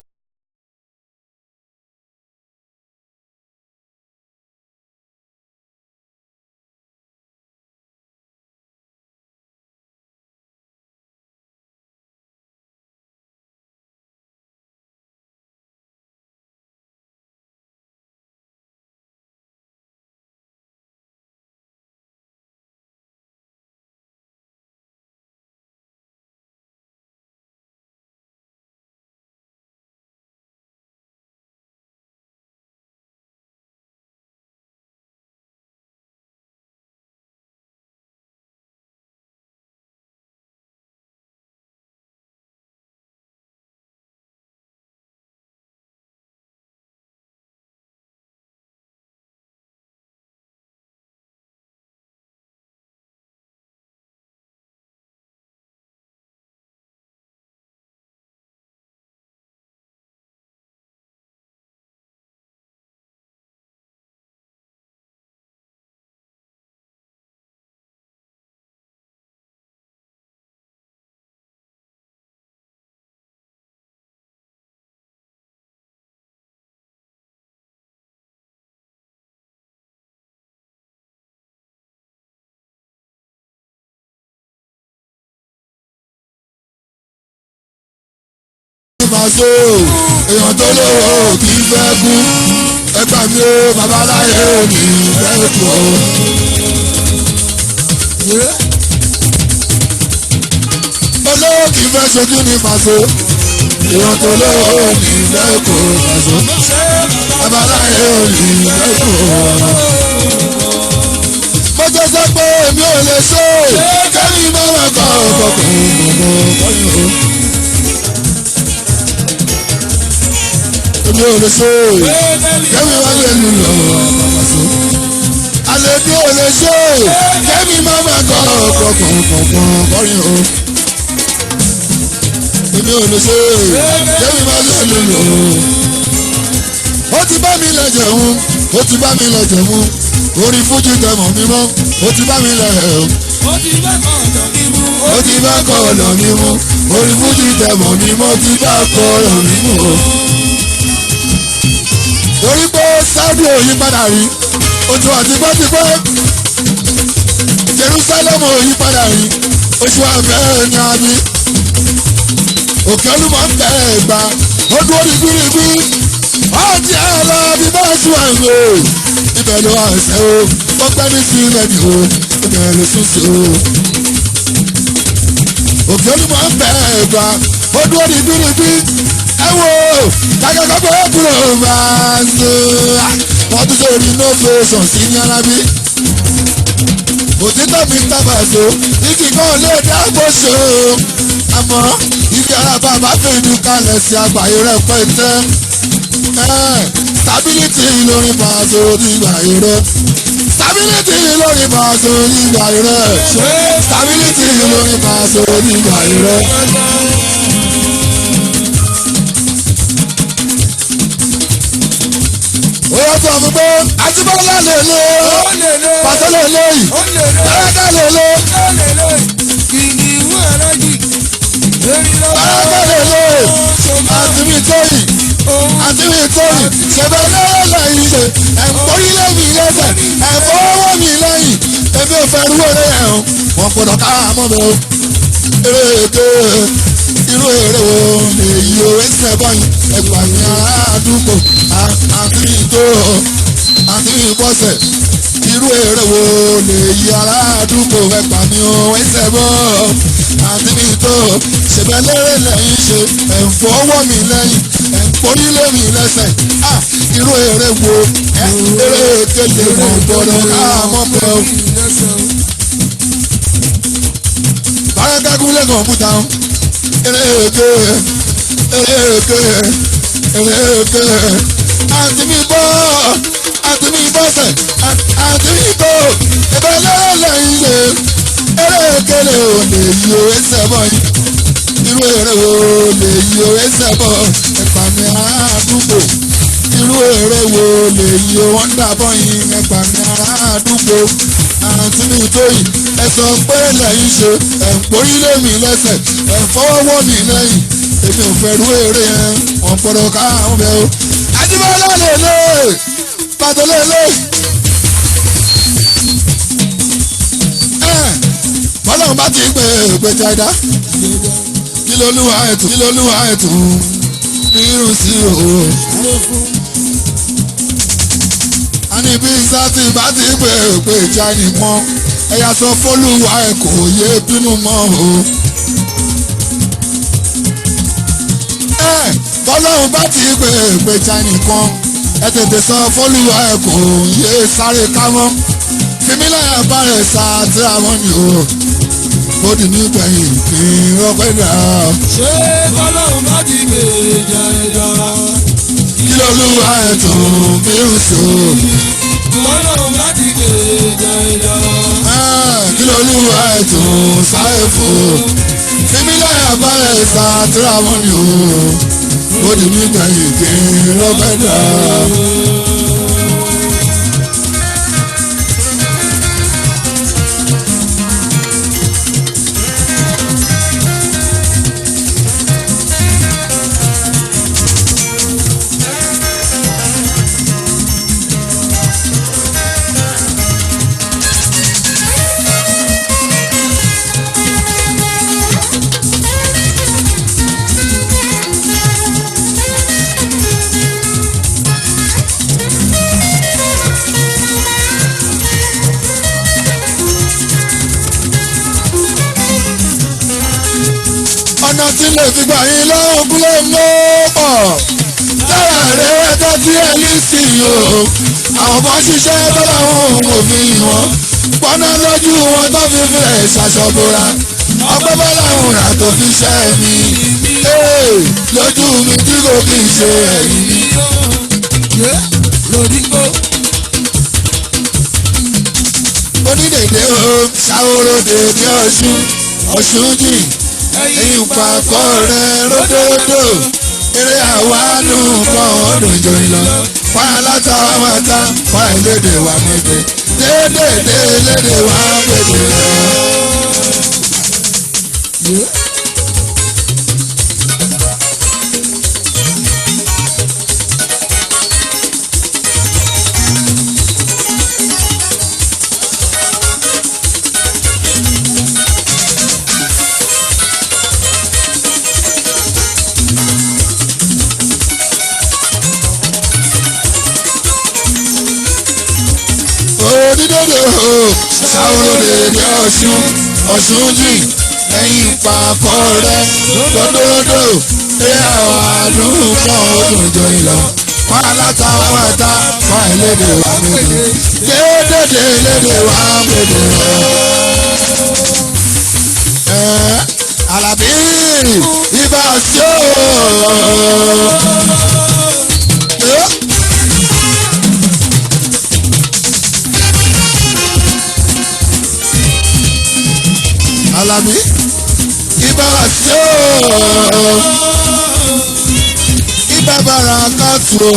Paso èèyàn tó lówó kì í fẹ́ kú ẹgbà mi ó babaláyé mi fẹ́ kú o. olówó kì í fẹ́ ṣojú ní Paso èèyàn tó lówó kì í fẹ́ kú Paso babaláyé mi fẹ́ kú o. mo jẹ́ sọ pé èmi ò lè ṣe kẹ́mi mọ́. kọ́yìn o. Èmi ò lè ṣe kẹ́mi wá lè lù lọ àbàbàṣọ. Àlè mi ò lè ṣe kẹ́mi má má kọ́ kọ̀ọ̀kọ̀ọ̀kọ̀ kọ́yìn o. Èmi ò lè ṣe kẹ́mi má lè lù lọ. Ó ti bá mi lọ jẹun, ó ti bá mi lọ jẹun, orí fújì tẹmọ̀ mi mọ́, ó ti bá mi lọ ẹ̀ o. Ó ti bá kọ̀ ọ̀dọ̀ mi mú. Ó ti bá kọ̀ ọ̀dọ̀ mi mú, orí fújì tẹmọ̀ mi mọ́, ó ti bá kọ̀ ọ̀dọ̀ mi mú o. Torí pé Sáúdì ò yí padà rí, oṣù àtipẹ́tipẹ́, Jerusalem ò yí padà rí, oṣù àfẹ́ ní abí, òkè olúmọ̀ ń bẹ̀rẹ̀ gbà, ó dúró ní gbírígbí. Ọtí ẹ̀rọ bí bá sùn àgbè ibẹ̀ ló wà ṣẹ́ o, ó pẹ́ ní sílẹ̀ ní o, ibẹ̀ ló sùn sí o. Òkè olúmọ̀ ń bẹ̀ ẹ̀gbà, ó dúró ní bíríbí. Ẹ wo kàkàkọ́ pé kúrò máa ń ṣe wọ́n tún sórí innovation sí ní alábí. Òtítọ́ mi tábà so, igi kan lè dáàbò ṣe o. Àmọ́ ibi ara bàbá fèdú kalẹ̀ sí àgbáyé rẹ̀ pẹ́ tẹ́. Stability lórí Paso nígbà ire. Stability lórí Paso nígbà ire. Stability lórí Paso nígbà ire. Ó yẹ sọ fún pé Àjíbọ́lá lè lé, Paso lè lé yìí, Báràkà lè lé. Kìnìún ẹ̀rẹ́jì. Báràkà lè lé, àti mi tóyìn. Àti mi tóyìn, ṣẹ̀bẹ̀ lọ́wọ́ lẹ́yìn ṣe, ẹ̀fọ́rílẹ̀ mi lẹ́sẹ̀, ẹ̀fọ́wọ́ mi lẹ́yìn, èmi ò fẹ́ rú eré ẹ̀ o, wọ́n gbọ́dọ̀ ká mọ́ mi o. Eré èké, irú eré wo lèyí o, ẹsẹ̀ bọ́yìn, ẹgbà mi ará àdúgbò, àti mi tó, àti mi bọ́sẹ̀. Irú eré wo lèyí ará àdúgbò, ẹgbà mi o, ẹsẹ̀ bọ́, àti mi tó, ṣẹ̀bẹ̀ lérè lẹ́yìn ṣe, ẹ̀fọ́wọ́ mi lẹ́yìn. Onílé mi lẹ́sẹ̀, irú eré wo, eré kéde mọ̀ gbọ́dọ̀ káàmọ́ pẹ́ o. Báràkà gúnlẹ̀ kọ̀ǹpútà o, eré èké, àti mi bọ́, àti mi bọ́sẹ̀, àti mi tó, ẹ̀bẹ̀ lẹ́rẹ̀ lẹ́yìn ṣe, eré kéde ò lè yí o ẹsẹ̀ bọ́ yìí. Irú eré wo lè yí o ẹsẹ̀ bọ́ ẹ̀pà mi àdúgbò. Irú eré wo lè yí o wọ́n dàbọ̀ yín ẹ̀pà mi àdúgbò. Àǹtí mi tó yìí ẹ sọ pé lẹ́yìn ṣe ẹ̀ ń porílé mi lẹ́sẹ̀ ẹ̀ ń fọwọ́ mi lẹ́yìn. Èmi ò fẹ́ rú eré yẹn wọ́n gbọ́dọ̀ káwọn bẹ́ẹ̀ o. Àjíbọ́lá lè lé Paso lè lé. Bọ́lá bá ti gbé jáde. Kí lolúwa ẹ̀tún rírun sí o. Àní bí sátì bá ti pè já nìkan ẹ̀yà sọ fọ́lùwà ẹ̀ kò yé bínú mọ́ o. Bọ́lọ́run bá ti pè já nìkan ẹ tètè sọ fọ́lùwà ẹ̀ kò yé sáré ká mọ́. Fìmílẹ̀ àbárẹ̀ sáà tí àwọn ni o. Ó di nígbẹ̀yìn kí n rọ́pẹ́ dà. Ṣé Ọlọ́run bá ti gbé jẹjọ? Kí lolúwa ẹ̀tún bí ń so? Ọlọ́run bá ti gbé jẹjọ. Kí lolúwa ẹ̀tún sáré fò? Fímílẹ̀ àbálẹ̀ sàtúrà wọn ni o. Ó di nígbẹ̀yìn kí n rọ́pẹ́ dà. Ọ̀nà tí lè fi gbà yín lọ́wọ́ kúlẹ̀ mọ́ pọ̀. Tára rẹ̀ ẹjọ́ tí ẹ ní sí o. Àwọn kan ṣiṣẹ́ tó láwọn òfin wọn. Pọ́nà lójú wọn tó fi fẹ́ ṣàṣọ̀bọ̀ra. ọpẹ́ bọ́láhùn rà tó fi ṣẹ́ mi lójú mi tí kò kí n ṣe ẹ̀yìn mi. lòdìgbò. onídèdè o ṣàwòrò dèdè ọ̀ṣun ọ̀ṣun jì ẹ̀yìn pàkọ́ rẹ̀ ródòdó eré àwádùn kan ọdún jòyìn lọ pa látàwátà pa ìlédè wà méje dédèdè lédè wà méje lọ. onídòdò ṣàwòrèdè ọ̀ṣun ọ̀ṣun jì ẹ̀yìn pàkọ́ rẹ̀ lódòdó ẹ àwọn àdúgbò ọdún jọyìn lọ wọn alátàwátà wọn ìlédè wà méje dédèdè ìlédè wà méje lọ. Àlàbí ibà sí o. Àlàbí ibà sí o. Ibà bàrà kàtù o.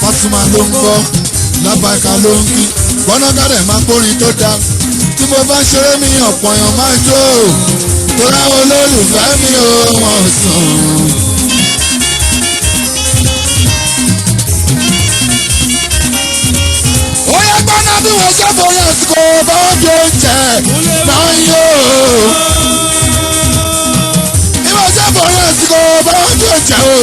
Fásùmá ló ń bọ̀ lábàkà ló ń kí gbọ́nàgàdẹ̀ máa kórìn tó dáa tí mo bá ṣeré mi ọ̀pọ̀ èèyàn máa jó tó ráwọn olólùfẹ́ mi ò wọ́n sùn. ó yẹ gbọ́nà bí wọ́n ṣe bóyá àsìkò báwọn fi oúnjẹ náà yó. bí wọ́n ṣe bóyá àsìkò báwọn fi oúnjẹ o.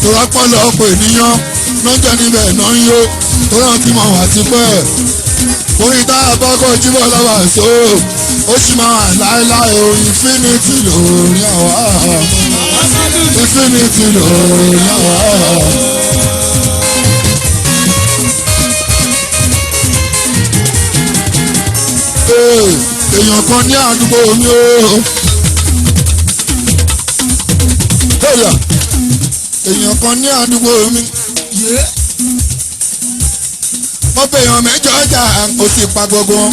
tó rọ́pọ̀lọpọ̀ ènìyàn lọ́jọ́ níbẹ̀ náà yó tó rántí mọ̀ wá ti pẹ́. orin tá a bọ́ kó jíbọ̀ lọ́wọ́ àṣọ ó sì máa wà láéláé o infinity lórí àwa infinity lórí àwa. èèyàn kan ní àdúgbò mi o èèyàn kan ní àdúgbò mi mo bẹ èèyàn mẹ́jọ ọjà kò sì pa gbogbo wọn.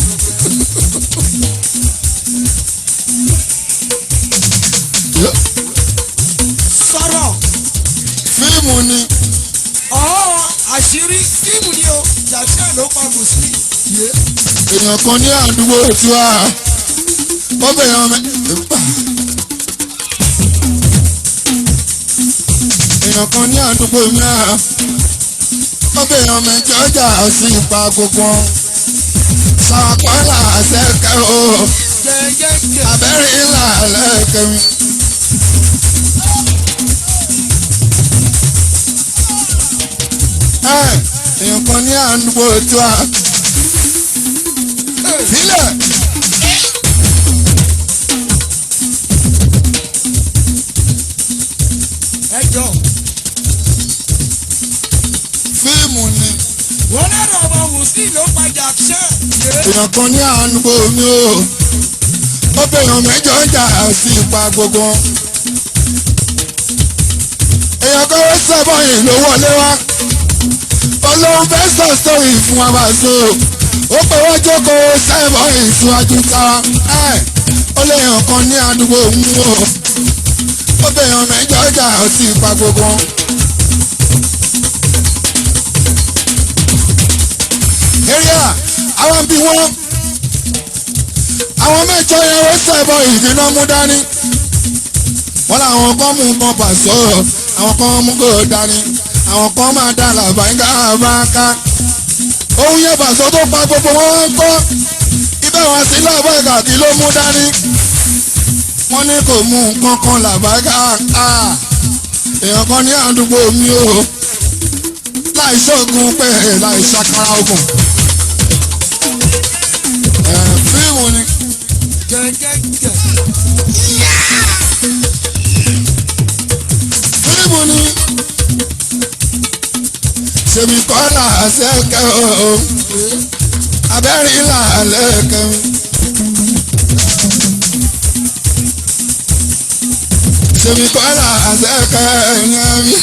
sọ̀rọ̀. fíìmù ni. àṣírí fíìmù ni o jàdíà ló pa bùsùn. èèyàn kan ní àdúgbò tiwa mo bẹ èèyàn kan ní àdúgbò mi mo bẹ èèyàn mẹ́jọ ọjà sí ipa gbogbo wọn. sàpàlà àṣẹkẹ o abẹ́rẹ́ ìlà lẹ́kẹ̀mí. èèyàn kan ní àdúgbò tiwa sílẹ̀. ẹjọ́ fíìmù ni. wọn lẹ́nu ọmọ wùsí ló padà ṣẹ́. èèyàn kan ní àdúgbò mi o ó bẹ èèyàn mẹ́jọ ọjà sí ipa gbogbo. èèyàn kan ó sẹ́bọ̀ yìí ló wọlé wá olóhùn fẹ́ sọ sórí fún wa bá so ó pé wọ́n jókòó sẹ́bọ̀ yìí síwájú ká ó léèyàn kan ní àdúgbò mi o ó bẹ èèyàn mẹ́jọ ọjà sí ipa gbogbo. area àwọn bí wọ́n àwọn mẹ́jọ yẹn ó sẹ́bọ̀ ìdíná mú dání wọ́n làwọn kan mú bọ́n pàṣọ àwọn kan mú kó dání àwọn kan máa dá làbáyíká àbáká ohun yẹn pàṣọ tó pa gbogbo wọn ń kọ́ ibẹ̀ wọn sí làbáyíká kí ló mú dání wọ́n ní kò mú nǹkan kan làbáyíká èèyàn kan ní àdúgbò mi o láì ṣoògùn pé láì ṣàkàrà ogun. fíìmù ni. fíìmù ni. sèmi kọ́lá àṣẹkẹ́ o abẹ́rẹ́ ìlà lẹ́kẹ́ mi. ṣèmi kọ́lá àṣẹkẹ́ ẹ̀yàn mi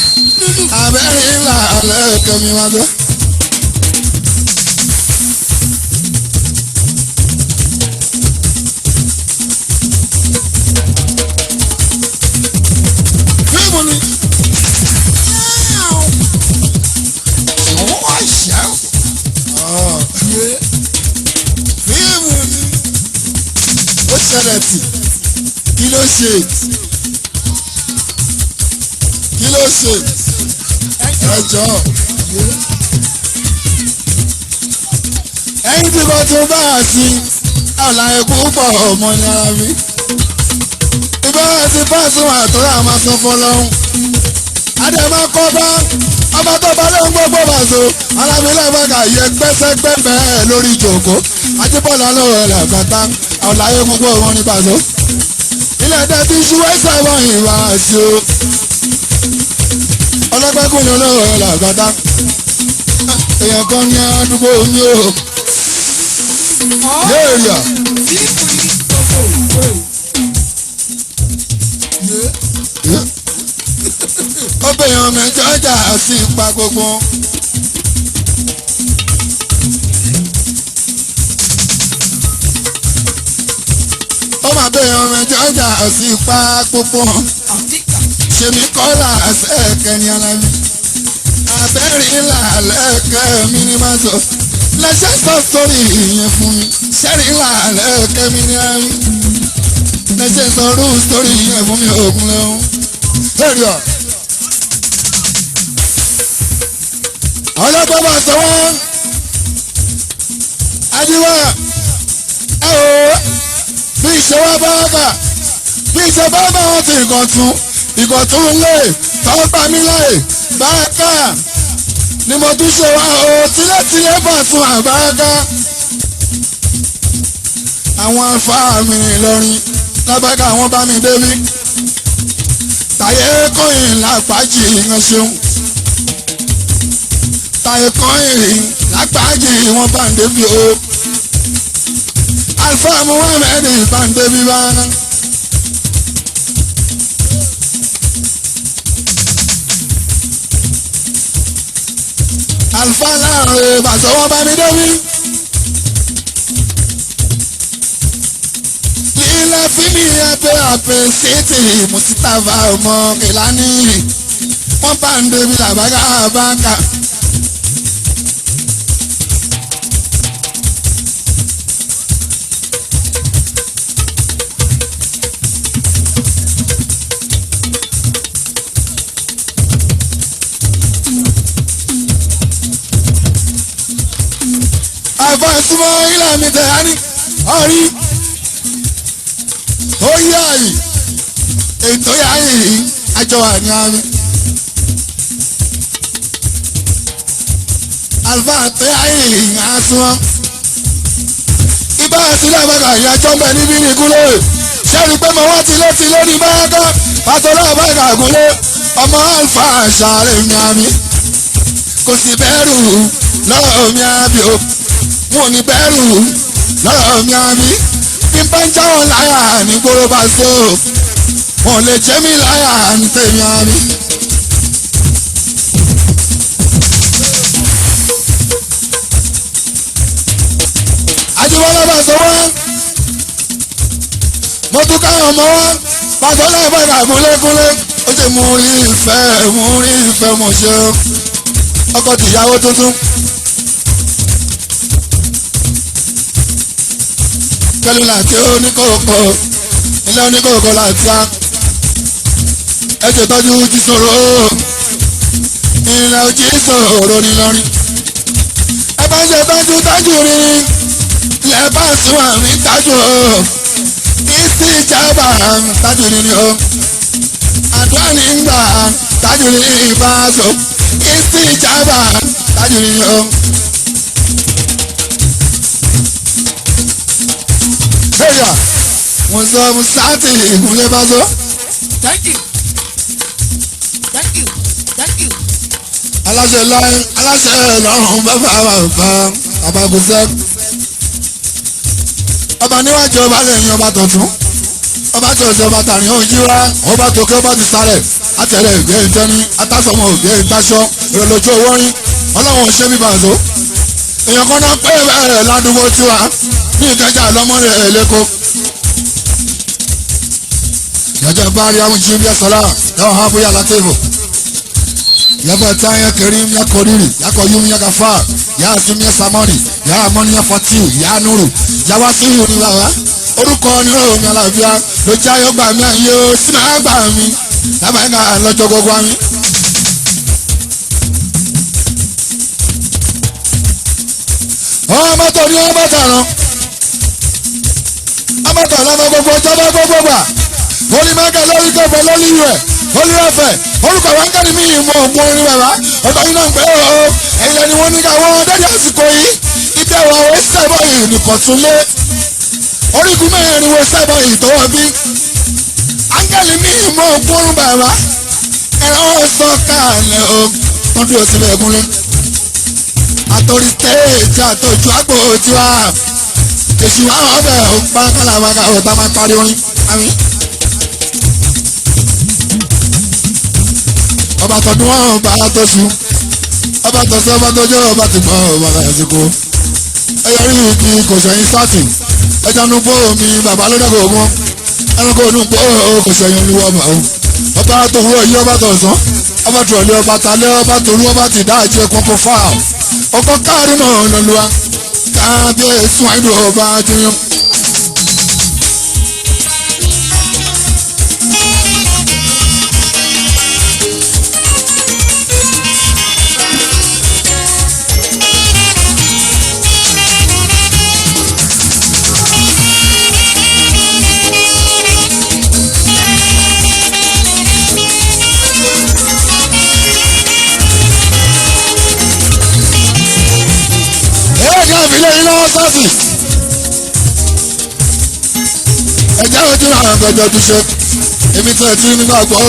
abẹ́rẹ́ ńlá lẹ́kẹ́ mi wá jẹ́. fíìmù ni fíìmù ni ó ṣẹlẹ̀ tì kí ló ṣe kí ló ṣe ẹjọ́ ẹ̀yin tí kò tún bá a sí àlàyé púpọ̀ ọmọ ní ara mi ìbára ti bá sún àtúrà máa sọ fọlọ́hún adẹ́mọ́ kọ́ bá ọba tó bá lóun gbogbo bàṣọ alámìlẹ́bàgà yẹ gbẹ́sẹ́gbẹ́fẹ́ lórí ìjòkó àtibọ́lá lọ́wọ́ ẹ̀ làkàtà àlàyé púpọ̀ ọmọ ní bàṣọ ilé ẹ̀dẹ́ tí ṣúwẹ́ sẹ́wọ̀n ìwà àti o ọlọ́pẹ́kùnrin olówó ẹ̀ làkàtà èèyàn kan ní àdúgbò mi o léèrè ó bèèyàn mẹ́jọ ọjà sí ipa gbogbo. ó máa bèèyàn mẹ́jọ ọjà sí ipa gbogbo. ṣèmi kọ́lá ẹ̀kẹ́ni alámi abẹ́rẹ́ ńlá lẹ́kẹ́ mi ní má sọ lẹ́sẹ̀ sọ sórí ìyẹn fún mi ṣẹ́rí ńlá lẹ́kẹ́ mi ní alámi lẹ́sẹ̀ sọ rú sórí ìyẹn fún mi ògùn lẹ́hún. èrè ọlọ́gbọ́n bá sọ wọ́n ajíwá ẹ o bí ìṣèwọ́ bá kà bí ìṣèwọ́ bá wọn ti ìkọ̀tún lè tọ́gbà mí láì báraká ni mo tún ṣe wá o tílẹ̀tílẹ̀ bá tún àbáraká àwọn afáàmì Ìlọrin lábàkà àwọn bá mi débi tàyé kọ́yìn lápájì ìyẹn ṣeun tàyé kọ́yìn lápájì wọn bá ń débi o Alfa Muhammed bá ń débi bá náà. Alfa láàrin bàtà wọn bá mi débi. Lílẹ̀ fíìmì ẹgbẹ́ àpèsètì Mùsítàfà ọmọ Kìlání wọ́n bá ń débi làbágà báńkà. Àfàsùmọ̀ ilé mi tẹ̀ á ní ọ̀rí ó yá yìí ètò yá yìí àjọ wà ní àmì. Alfa tó yá yìí àsùnwọ̀n. Ibà sílẹ̀ bàgà ìyàjọ́ ń bẹ níbí ní ìgúnlẹ̀. Ṣẹ́ni pé mo wá tilé ní báyàgá pàtọ́lá bàgà àgúnlẹ̀ ọmọ Alfa àṣàrẹ̀ ní àmì. Kò sí bẹ́ẹ̀rù lọ́rọ̀ mi àbí o. Mo ní bẹ́ẹ̀rù lọ́rọ̀ mi àmì bí n bá ń jáwọ́ láyà ní gbòòrò bá so wọn lè jẹ́ mi láyà ní tèmi àmì. Àjíbọ́lá bá sọ wọ́n mo tún káwọn ọmọ wọn pàṣẹ náà bàgà gúnlégúnlé ó ti mú rí ìfẹ́ mọ̀ ṣe ọkọ tìyàwó tuntun. Kẹ́lú láti oníkòkò ilé oníkòkò láti á ẹ ṣe tọ́jú jí sọ̀rọ̀ ilẹ̀ ojí sọ̀rọ̀ nílọrin ẹ bá ṣe tájú rírin ilẹ̀ bá sún àmì tájú o ìsì ìjábà tájú rírin o àdúrà nígbà tájú rírin ìbáṣọ ìsì ìjábà tájú rírin o. Eya, Musati ìgúnlẹ̀ bá sọ. Thank you. Aláṣẹ lọ́rùn bàbá àbàgùsẹ́. Ọba níwájú ọba lẹ́yìn ọba tuntun. ọba tí ọ̀sẹ̀ ọba tàrí ó jí wá ọba tó kẹ́ ọba ti sálẹ̀ àtẹ̀lẹ̀ ìgbẹ́ ìtẹ́ni atásọmọ ògbẹ́ ìtaṣọ ìrọ̀lọ́jọ́ owó rí ọlọ́run ṣé bíbá àzó èèyàn kan náà pé bẹ́ẹ̀ ládùúgbò tiwa ní ìkẹjà lọ́mọdé ẹ̀lẹ́kọ́ yàjọ bari àwọn jí bí ẹsọlá yàwó hàn bóyá látẹ̀bù yàbọ̀ táyà kẹrin yà kọ́rìrì yà kọ́ yún yà gàfà yà àtúnyẹ yà sàmọ́nì yà àmọ́ni yà fọ́tíù yà nùrù yà wá sí ìhù ní bàbá orúkọ onírò mi àlàáfíà ló jẹ́ ayọ́ gbà mí àyè ó sì máa gbà mí lábàá yẹn ká lọ́jọ́ gbogbo àmì. ọmọ tó ní ọmọ tààràn ọmọ tààràn ọmọ gbogbo ọjọ́ bá gbogbo gbà olùmọ̀ọ́kẹ́ lórí kẹfẹ́ lórí rẹ̀ olùrẹ̀fẹ̀ orúkọ wa ń kẹ́ni mí ìmọ̀ ọ̀gbọ́n orin bàbá ọ̀dọ́ yìí náà ń pẹ́ o ẹ̀yìn lẹ́ni wọ́n ní ká wọ́n dẹ́dẹ́ àsìkò yìí ibẹ̀ wà ó sẹ́bọ̀ yìí nìkan tún lé orígun mẹ́rin wo sẹ́bọ̀ yìí tó wọ́n bí áńgẹ́lì mí ìmọ̀ ọ̀gbọ́n orin bàbá ẹ̀rọ sọ káàlẹ̀ o tọ́jú òsì lẹ́ẹ̀kúnlé àtòrí stéèjì àtòjú àgbò tiwa èsì wa ọbẹ̀ òpá kálàmàkà ọ̀tá máa parí orin àmì. ọba tọdún wọn bá tó su ọba tọsí ọba tọjọ ọba ti gbọ́ ọba kàyàsíkò ẹyọ rí ibi kò sẹ́yìn sátì ẹjánu bó omi bàbá lọ́dọ̀kọ̀ ọmọ ẹranko ònú bó kò sẹ́yìn olúwa ọba o ọba tó wúrọ̀ yí ọba tọ̀sán ọba tòrọ̀lẹ́ ọba talẹ́ ọba tòrú ọba ti dá àjẹ kọ́kọ́ fà ọkọ̀ káàrí náà lọ́lọ́wà kábíyèsí wáyé ọba jẹyàn. ilé iná sọ́ọ̀sì ẹ̀jẹ̀ ojú náà gbẹ̀jọ̀ ti ṣe èmi tẹ̀ tí nígbà gbọ́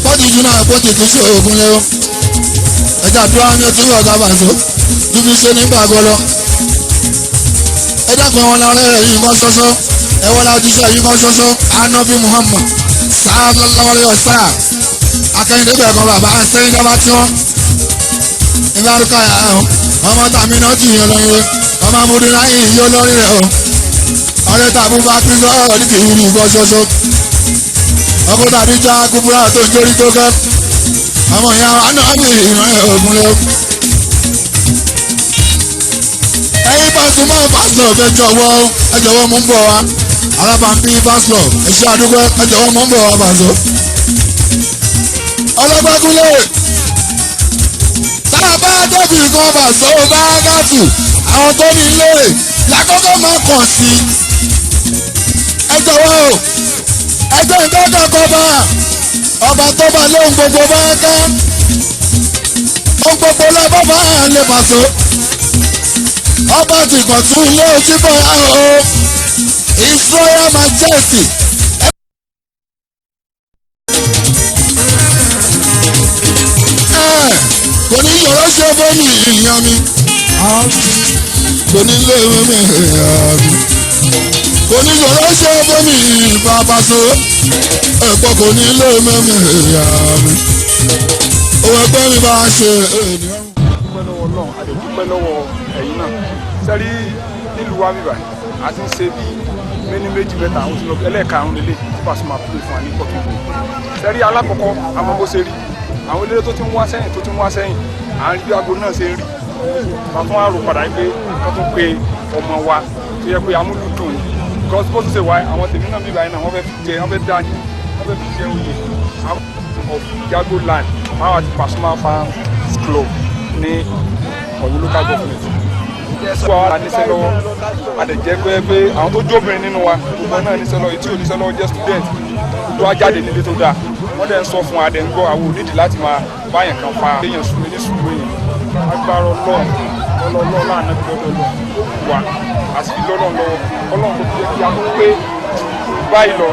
pọ́jì jù náà pọ́jì kì í ṣe òògùn lẹ́wọ́ ẹ̀jẹ̀ àdúrà ní ojú ọ̀gá bàṣọ ju fi ṣe nígbà gbọ́ lọ ẹ dákun ẹ̀wọ̀n la rẹ̀ yìí kan ṣoṣo ẹ̀wọ̀n la ojúṣe yìí kan ṣoṣo Ànábì Muhammad sallallahu alaihi wasallam akẹ́yìndé bẹ̀rẹ̀ kan bàbá sẹ́yìn dábà tí wọ́n ìbárúkà yà á ọmọ tàmí náà jì yàn lọ́rẹ́ ọmọ amúdí náà yìí yóò lórí rẹ̀ o ọ̀rẹ́ tàbí bá pín sọ́ọ̀ ní kì í rí ìbọn ṣoṣo ọkọ̀ tàbí já kúbúrà tó ń jórí tó kẹ́ ọmọ ìyá wa náà bí ìran ẹ̀ ògùn lé o. ẹ̀yin Pasuma pásítọ̀ ẹ jọ̀wọ́ mú ń bọ̀ wá alábàámbí pásítọ̀ ẹ̀ṣẹ́ àdúgbò ẹ jọ̀wọ́ mú ń bọ̀ wá bàṣọ. ọlọ́gbàkúlẹ̀ tá a bá débi kan bàṣọ bá gàtù àwọn tó ní ilé lákòókò máa kàn sí ẹ jọ̀wọ́ o ẹgbẹ́ ìtọ́jọ́ kọba ọba tó bá lóhun gbogbo bá ká ohun gbogbo lọ́bọ̀ bá lè pàṣọ ọba tí kò tún ilé ojúbọ o His Royal Majesty. Kò ní yọ̀rọ̀ ṣe fóònù ìyàn mi kò ní lé mi kò ní yọ̀rọ̀ ṣe fóònù bàbá so ẹ̀pọ̀ kò ní lé mi òun ẹgbẹ́ mi bá ṣe ènìyàn. dúpẹ́ lọ́wọ́ Ọlọ́run a lè dúpẹ́ lọ́wọ́ ẹ̀yin náà sẹ́rí nílùú wa bíbá a ti ń ṣe bí méní méjì mẹ́ta àwọn òṣèlú ẹlẹ́ẹ̀karùn-ún nílé tí Pasuma pè fún wa ní kọ́kí sẹ́rí alákọ̀ọ́kọ́ àmọ́ bó ṣe rí àwọn eléré tó ti ń wá sẹ́yìn à ń rí bí aago náà ṣe ń rí wọ́n tún wá rò padà pé wọ́n tún pe ọmọ wa tó yẹ pé amúlùdùn ni because bó tún ṣe wáyé àwọn tèmi náà bíbá yìí náà wọ́n fẹ́ fi jẹ oyè of Jago land máa ti Pasuma Fans Club ní Ọ̀yọ́ local government. Sọ àwọn aníṣẹ́ lọ́wọ́ àdẹ̀jẹ́ pé àwọn tó jóbìnrin nínú wa gbogbo náà níṣẹ́ lọ́wọ́ etí oníṣẹ́ lọ́wọ́ jẹ́ student tó wá jáde nílé tó dáa wọ́n dẹ̀ ń sọ fún adẹ̀ ń gbọ́ àwọn onídìí láti máa báyàn kan fa èèyàn sùn ní sùúrù yẹn agbára ọlọ́ọ̀ láàánú gbọ́dọ̀ lọ wà àti lọ́lọ́ lọ́wọ́ Ọlọ́run tó fi jẹ́ kí a tó pé báyìí lọ.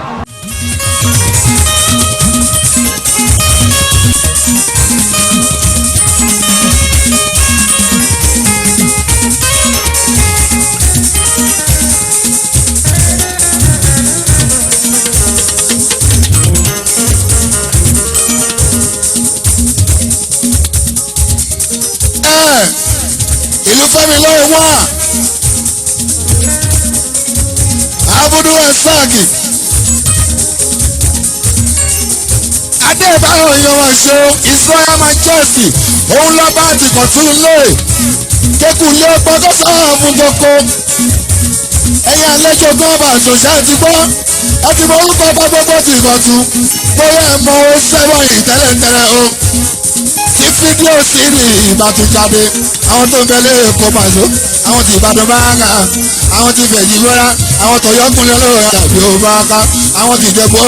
ìlú fẹ́mi lọ́wọ́ wá abudu ẹ̀sáàgì adébáyọ̀ ìyọ̀wọ̀ ṣe Israel Majesty òun lọ́ba àti kọ̀tún lé kékun lé gbọ́dọ̀ sọ̀rọ̀ fún gbogbo ẹ̀yin àlejò gọ́ọ̀bà ṣòṣẹ́ ti gbọ́ ẹ ti mọ orúkọ bá gbogbo ti kọ̀tún bóyá ẹ mọ ó sẹ́wọ̀n yìí tẹ́lẹ̀tẹ́lẹ̀ o tí fídíò sí ní ìbátú jáde àwọn tó ń bẹ lé èkó pàṣọ àwọn tí Ìbàdàn bá ń kà àwọn tí fẹ̀jì gbọ́ra àwọn tó yọkùnrin lọ́wọ́ àbí ó bá ká àwọn tí jẹ́ bọ́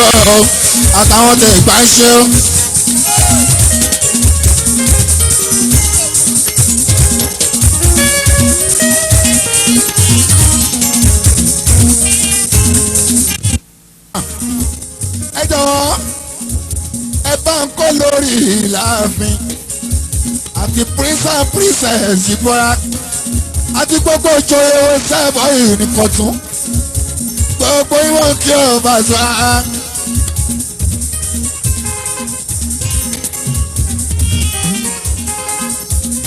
àtàwọn tẹ̀ gbà ń ṣe ó. ẹ jọ̀wọ́ ẹ bá ń kó lórí ìlàáfin àti prince and princess ìbora àti gbogbo ìjòyè sẹ́bọ̀ ìrìnkọ̀tún gbogbo ìwọ̀n kí o bá sọ á.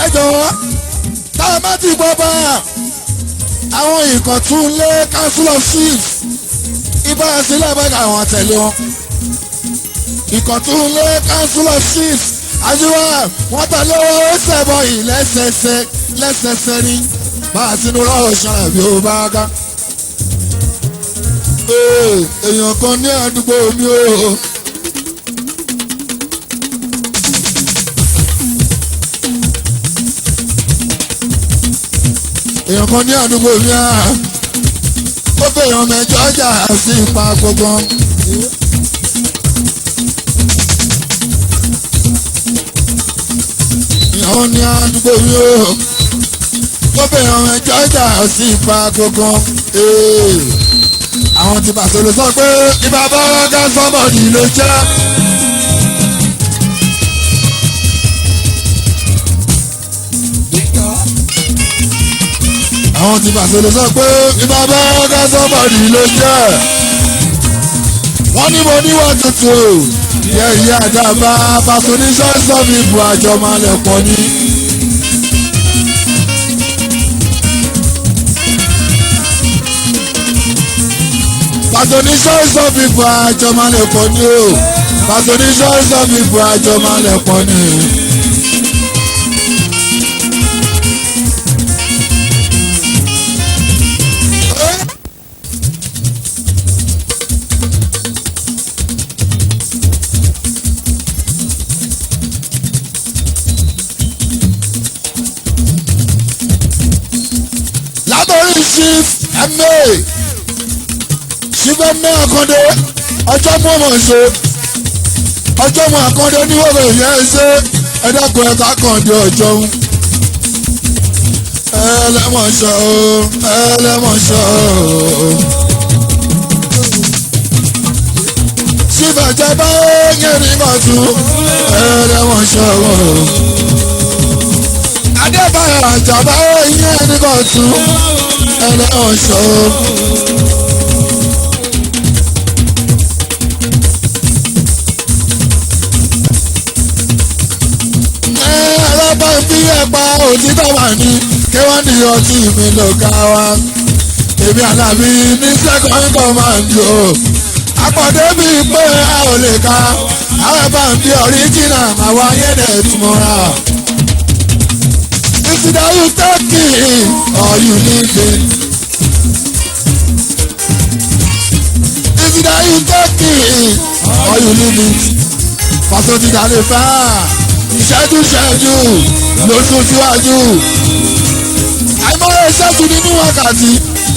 ẹ jọ̀wọ́ tá a bá ti gbọ́ bá àwọn ìkọ̀tún lé council of chiefs ìbára sílẹ̀ bá àwọn tẹ̀lé wọn ìkọ̀tún lé council of chiefs àjùwà wọn tẹ̀lé wọn ó sẹ̀bọ̀ yìí lẹ́sẹsẹ ní bá a sínú lọ́wọ́ ṣọlá bí ó bá ká. èèyàn kan ní àdúgbò mi o. èèyàn kan ní àdúgbò mi á ó fèèyàn mẹ́jọ ọjà sí ipa gbogbo. ìyàwó ní àdúgbò mi o ó fèèyàn mẹ́jọ ọjà sí ipa gbogbo. àwọn tí pàṣẹ ló sọ pé ibà bá rọ́gá sọ́mọ̀dì ló jẹ́. àwọn tí pàṣẹ ló sọ pé ibà bá rọ́gá sọ́mọ̀dì ló jẹ́. wọ́n ní mo níwọ̀n tuntun yẹ̀yẹ́ àdàbà pàṣẹ oníṣẹ́ sọ́ọ̀mù ìbò àjọ máa lẹ̀ pọ̀ ní. Pàṣọníṣọ́ sọ fífọ àjọ máa lè pọ̀ ní o. Pàṣọníṣọ́ sọ fífọ àjọ máa lè pọ̀ ní. Lábọ̀rí chief ẹ̀mẹ́ síbẹ̀ ní àkàndé ọjọ́ mú ọmọ ṣe ọjọ́ mú àkàndé ní wọ́n bẹ̀rẹ̀ yẹn ṣe ẹ̀dàkùn ẹ̀ka àkàndé ọjọ́ ń. ẹlẹ́mọ̀ṣọ́ o ẹlẹ́mọ̀ṣọ́ o. síbẹ̀ jẹ́ bá yẹn ní mọ̀tún ẹlẹ́mọ̀ṣọ́ o. adébáyọ̀ àjàbá yẹn ní mọ̀tún ẹlẹ́mọ̀ṣọ́ o. bí ẹ̀pà òtítọ́ wà ní kí wọ́n ní ọtí mi ló ká wa. èmi Àlàbí ní second command o. àpọ̀dé bíi pé a ò lè ka àwọn ẹ̀bá ń bí original máa wá yẹ́dẹ̀ túmọ̀ra. Is it that you take it or you leave it? Is it that you take it or you leave it? Pàṣẹ ti dà lè fà á. ìṣẹ́jú ló tún síwájú. àìmọye ìṣẹ́jú nínú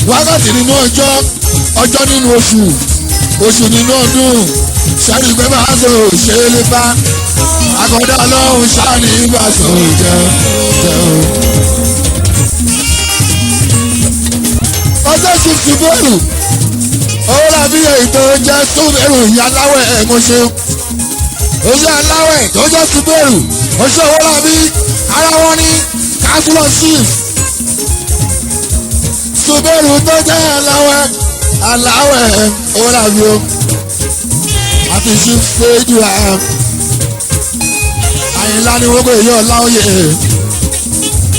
wákàtí nínú ọjọ́ nínú oṣù nínú ọdún. sáré ìgbẹ́ máa sọ ṣe é lé bá àkọ́dá ọlọ́run sáré ìgbà sọ jẹ́ o. ọjọ́ sì ṣubúrù owó làbí ètò jẹ́ súnmẹ́rù ìyá aláwẹ̀ ẹ̀mọ́ṣẹ́. oṣù aláwẹ̀ tó jẹ́ súnmẹ́rù oṣù owó làbí ara wọn ní council of chiefs. súnmẹ́rù tó jẹ́ aláwẹ̀ owó làbí o. àti chief stage àyìnlá ni wọ́n gbé yọ̀ láwùyè.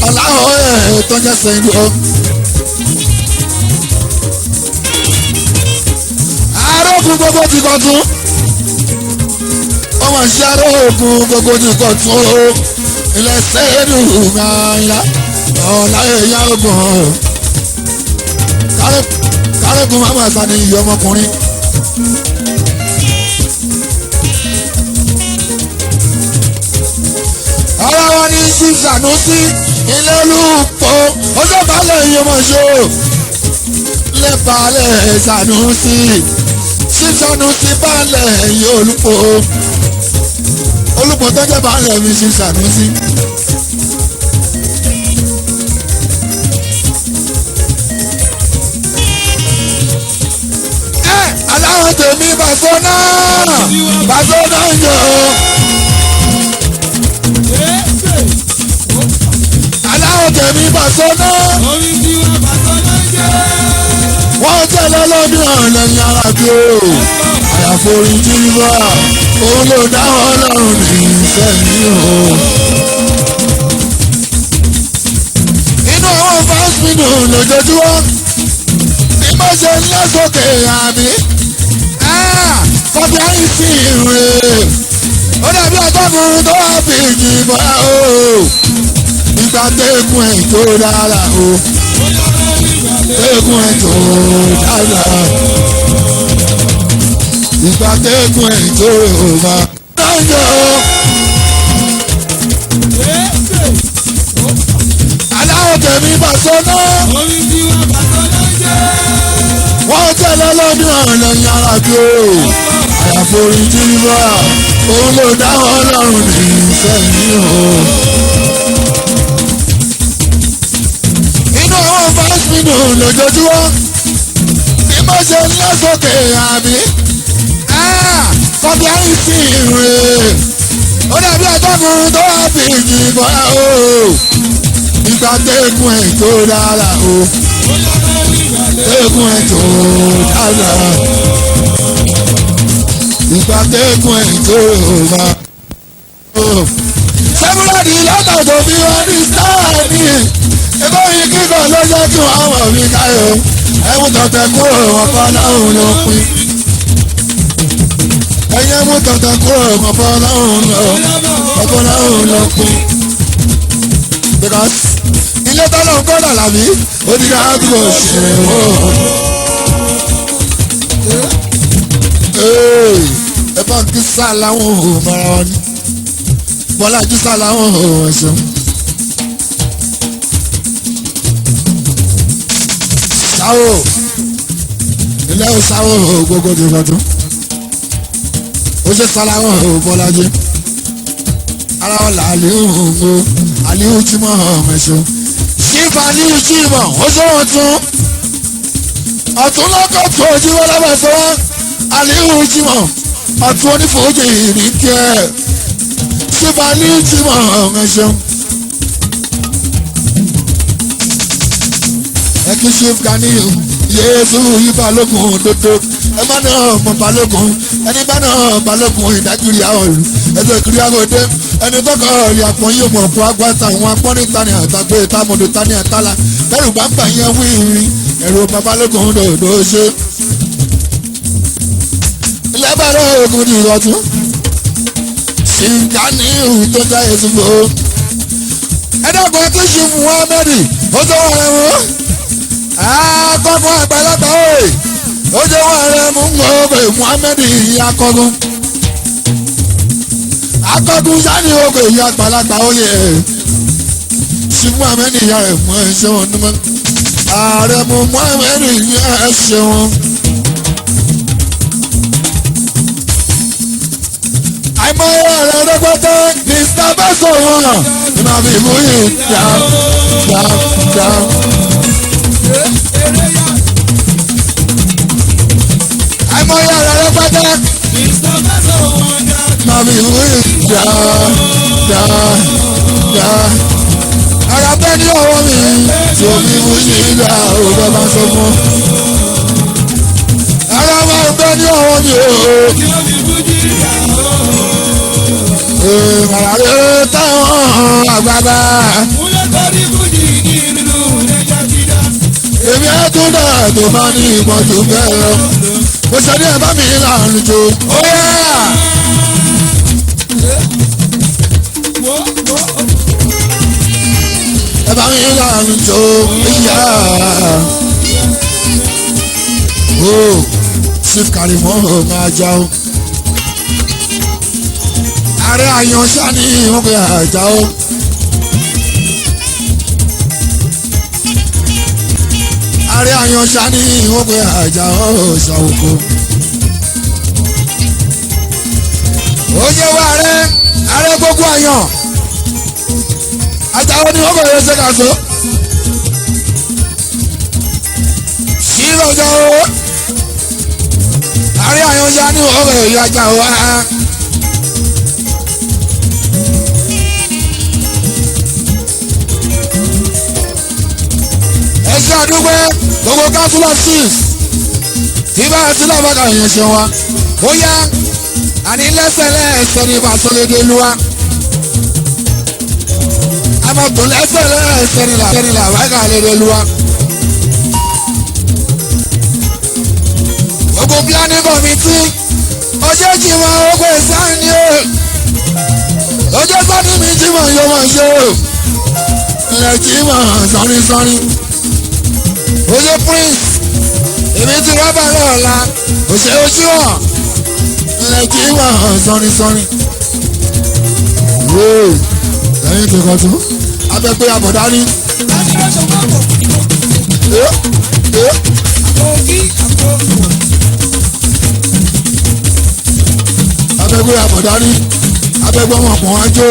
aláwọ̀ ẹ̀ tó jẹ́ sẹ́yìn lọ. arógun gbogbo ti kọ̀ tún ọmọ ṣe arógun gbogbo ti kọ̀ tún o ilẹ̀ sẹ́yìn ńlá ọ̀la ẹ̀yà ogun kárẹ́gùn mama sani iye ọmọkùnrin. ara wa ní sísànúsí ilé olùpọ̀ ọjọ́ balẹ̀ iye ọmọ ṣó lẹ́bàálẹ̀ sànúsí sísànúsí balẹ̀ iye olùpọ̀ olùpọ̀ tó jẹ́ balẹ̀ mi sísànúsí. aláwọ̀ tèmi Pasona yọ. aláwọ̀ tèmi Pasona. wọ́n tẹ̀lé lọ́dún ọ̀lẹ́yìn ara bí o. àyàforí jíríwá òun ló dáwọ́ ọlọ́run ní sẹ́yìn o. inú àwọn fásitì lójoojúmọ́ bí mo ṣe ń lọ sókè àmì kọ́bí ayé sí ìrè ó dàbí ọgọ́rùn-ún tó wà fi ìjìnbọn o ìgbà tẹ́kùn ẹ̀ tó dára o tẹ́kùn ẹ̀ tó dára ìgbà tẹ́kùn ẹ̀ tó rọ̀bà lọ́jọ́ aláwọ̀ tẹ̀mí Pasona wọ́n tẹ̀lé lọ́dún ọ̀lẹ́yìn ara bí o àyàforí jíríwá òun ló dáwọ́ ọlọ́run ní sẹ́yìn o. inú àwọn fásitì lójoojúmọ́ bí mo ṣe ń lọ sókè àmì kọ́bí ayé sí ìrè ó dàbí ọgọ́rùn-ún tó wà fi ìjìnbọn o ìgbà tẹ́kùn ẹ̀ tó dára o tẹ́kùn ẹ̀ tó dára ìgbà tẹ́kùn ẹ̀ tó rọ̀bà. sẹ́múlẹ́dì lọ́tọ̀ tó fi wọ́n ní sáàni ẹgbẹ́ yìí kíkọ́ ló jẹ́ kí wọ́n wọ̀ mí káyọ̀ ẹ̀mú tọ̀tẹ̀ kúrò ọ̀pọ̀ láwọn ló pin ẹ̀yẹ́ mú tọ̀tẹ̀ kúrò ọ̀pọ̀ láwọn ló pin because ilé tọ́lọ̀ ń kọ́dà làbí onídàá àdúgbò ṣe ẹ bá ń kí sá láwọn ohun mara wọn ni bọ́lá jí sá láwọn ohun ẹ̀ṣọ́. sáwò ilé ìsáwò gbogbo ti fọdún ó ṣe sá láwọn ohun bọ́lá jí ara wọn là àlíhù jímọ̀ ẹ̀ṣọ́ sífà àlíhù jímọ̀ ó ṣe wọ́n tún ọ̀tún lọ́kọ̀ tó ojú wọn lábẹ́ sọ wọn àlíhù jímọ̀ ọ̀tún onífòójì ní kí ẹ sífà àlíhù jímọ̀ ẹ̀ṣọ́ ẹ kí ṣe Ganiyu Yéésù yí balógun dodo ẹ má náà mọ balógun ẹni bá náà balógun ìdágìrì àwọn ìlú ẹsẹ̀ kiri àgọ́dé ẹni tọkọ ọ̀rẹ́ àpọ̀ yóò mọ̀ fún agbáta àwọn apọ́nì tani àtàgbé tamọ̀dọ̀ tani àtàlà bẹ́rù gbàgbà yẹn wíìrì ẹ̀rọ babalógun dòdò ṣe. ilẹ̀ balógun ni ìrọ̀tún ṣì Ganiyu tó já èsì fò ẹ̀dọ́gbọ̀n tó ṣe Muhammed ó tó wà lẹ́wọ̀n akọ́gun àgbàlagbà òye ó jẹ́ wọ́n rẹ̀ mú ngọ́ọ̀bẹ̀ Muhammed ìyá akọ́gun akọ́gun sani ògbè ìyá àgbàlagbà òye sí Muhammed ìyá rẹ̀ mú ẹ̀ṣẹ̀ wọn ní mọ́ ààrẹ mú Muhammed ìyá ẹ̀ṣẹ̀ wọn. àìmọye ọ̀rẹ́ rẹ́gbẹ́tẹ́ ní sábẹ́sọ̀ wọn ìmọ̀ àbí ìmúyì dá. àìmọye ọ̀rẹ́ rẹ́gbẹ́tẹ́ màmí ìwúrí dá. ara bẹ́ẹ̀ ní ọwọ́ mi tí omi wú sí ìlà òbẹ́ máa sọ fún. ara máa bẹ́ẹ̀ ní ọwọ́ mi o. Màrà rẹ̀ táwọn àgbàgbà. yẹn tún dára tó bá ní ìmọ̀ tó bẹ́ẹ̀ lọ. mo ṣe ní ẹ bá mi láàrin jò. ó yá. ẹ bá mi láàrin jò. ìyá. ó Chief Karimọ́ máa já o. ààrẹ àyànṣá ní ìwọ̀n pé àjà o. ààrẹ àyànṣá ní ìwọ̀n pé àjà o ṣàwòkọ. ó yẹ wá ààrẹ gbogbo àyàn. àjà o ní wọ́n bẹ̀rẹ̀ ṣe kàṣó. sí lọ́jọ́ o. ààrẹ àyànṣá ní ìwọ̀n bẹ̀rẹ̀ àjà o wá. ẹ̀ṣẹ́ àdúgbò gbogbo councilor six tí bá ti náà bàtà yẹn ṣe wa ó yá àní lẹ́sẹ̀lẹ́sẹ̀ ní ìbásọ́lédé lúwa amọ̀gbọ̀n lẹ́sẹ̀lẹ́sẹ̀ ní làbákà lédè lúwa gbogbo planning committee ọjọ́ jìmọ̀ ogun ìsáni o ọjọ́ sọ́ni mi jìmọ̀ yóò mọ̀ ṣe o ilẹ̀ jìmọ̀ sọ́ni. Oye Prince, èmi ti rọ́bà lọ́la, òṣè ojú hàn, lẹ́kì wà hàn sọ́ni. Wéè, lẹ́yìn tó kọ́ tún, abẹ́gbé àbọ̀dá ní. Abẹ́gbé àbọ̀dá ní, abẹ́gbé ọmọkùnrin wájú,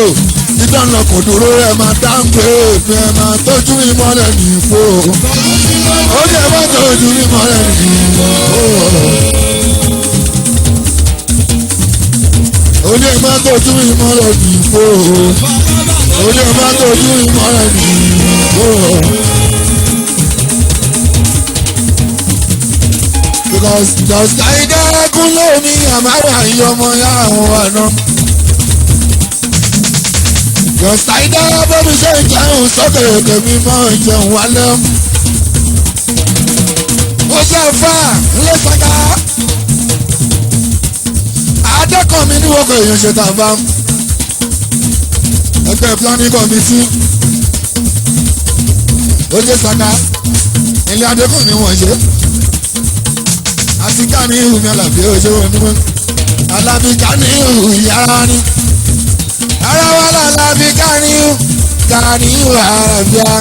dídán lọ kò dúró ẹ̀ máa dáńgbé, ẹ̀ máa tójú ìmọ̀lẹ̀ nìfò. Ó ní ẹ bá tójú ìmọ̀lẹ̀ nìfò. Ó ní ẹ bá tójú ìmọ̀lẹ̀ nìfò. Ó ní ẹ bá tójú ìmọ̀lẹ̀ nìfò. Because just like that kún lómi àmàwà ìyọmọ yá àwọn àná. Yọ̀sà ìdára bómi ṣe ń jẹun sókè òkè mi mọ́ ìjẹun wálé. Ó jẹ́ fà ńlẹ̀ sọ́jà. Adékọ̀ mi ní wọ́kọ̀ èèyàn ṣe tàbá. Ẹgbẹ́ planning committee. Ó jẹ́ sọ́jà. Ilé Adékọ̀ ni wọ́n ṣe. Àti ní ìhù mi àlàbí ojú onímọ̀. Àlàbí ká ní ìhù ìyára ni. Ara wa làlàbí ká ní ìhù àràbíà.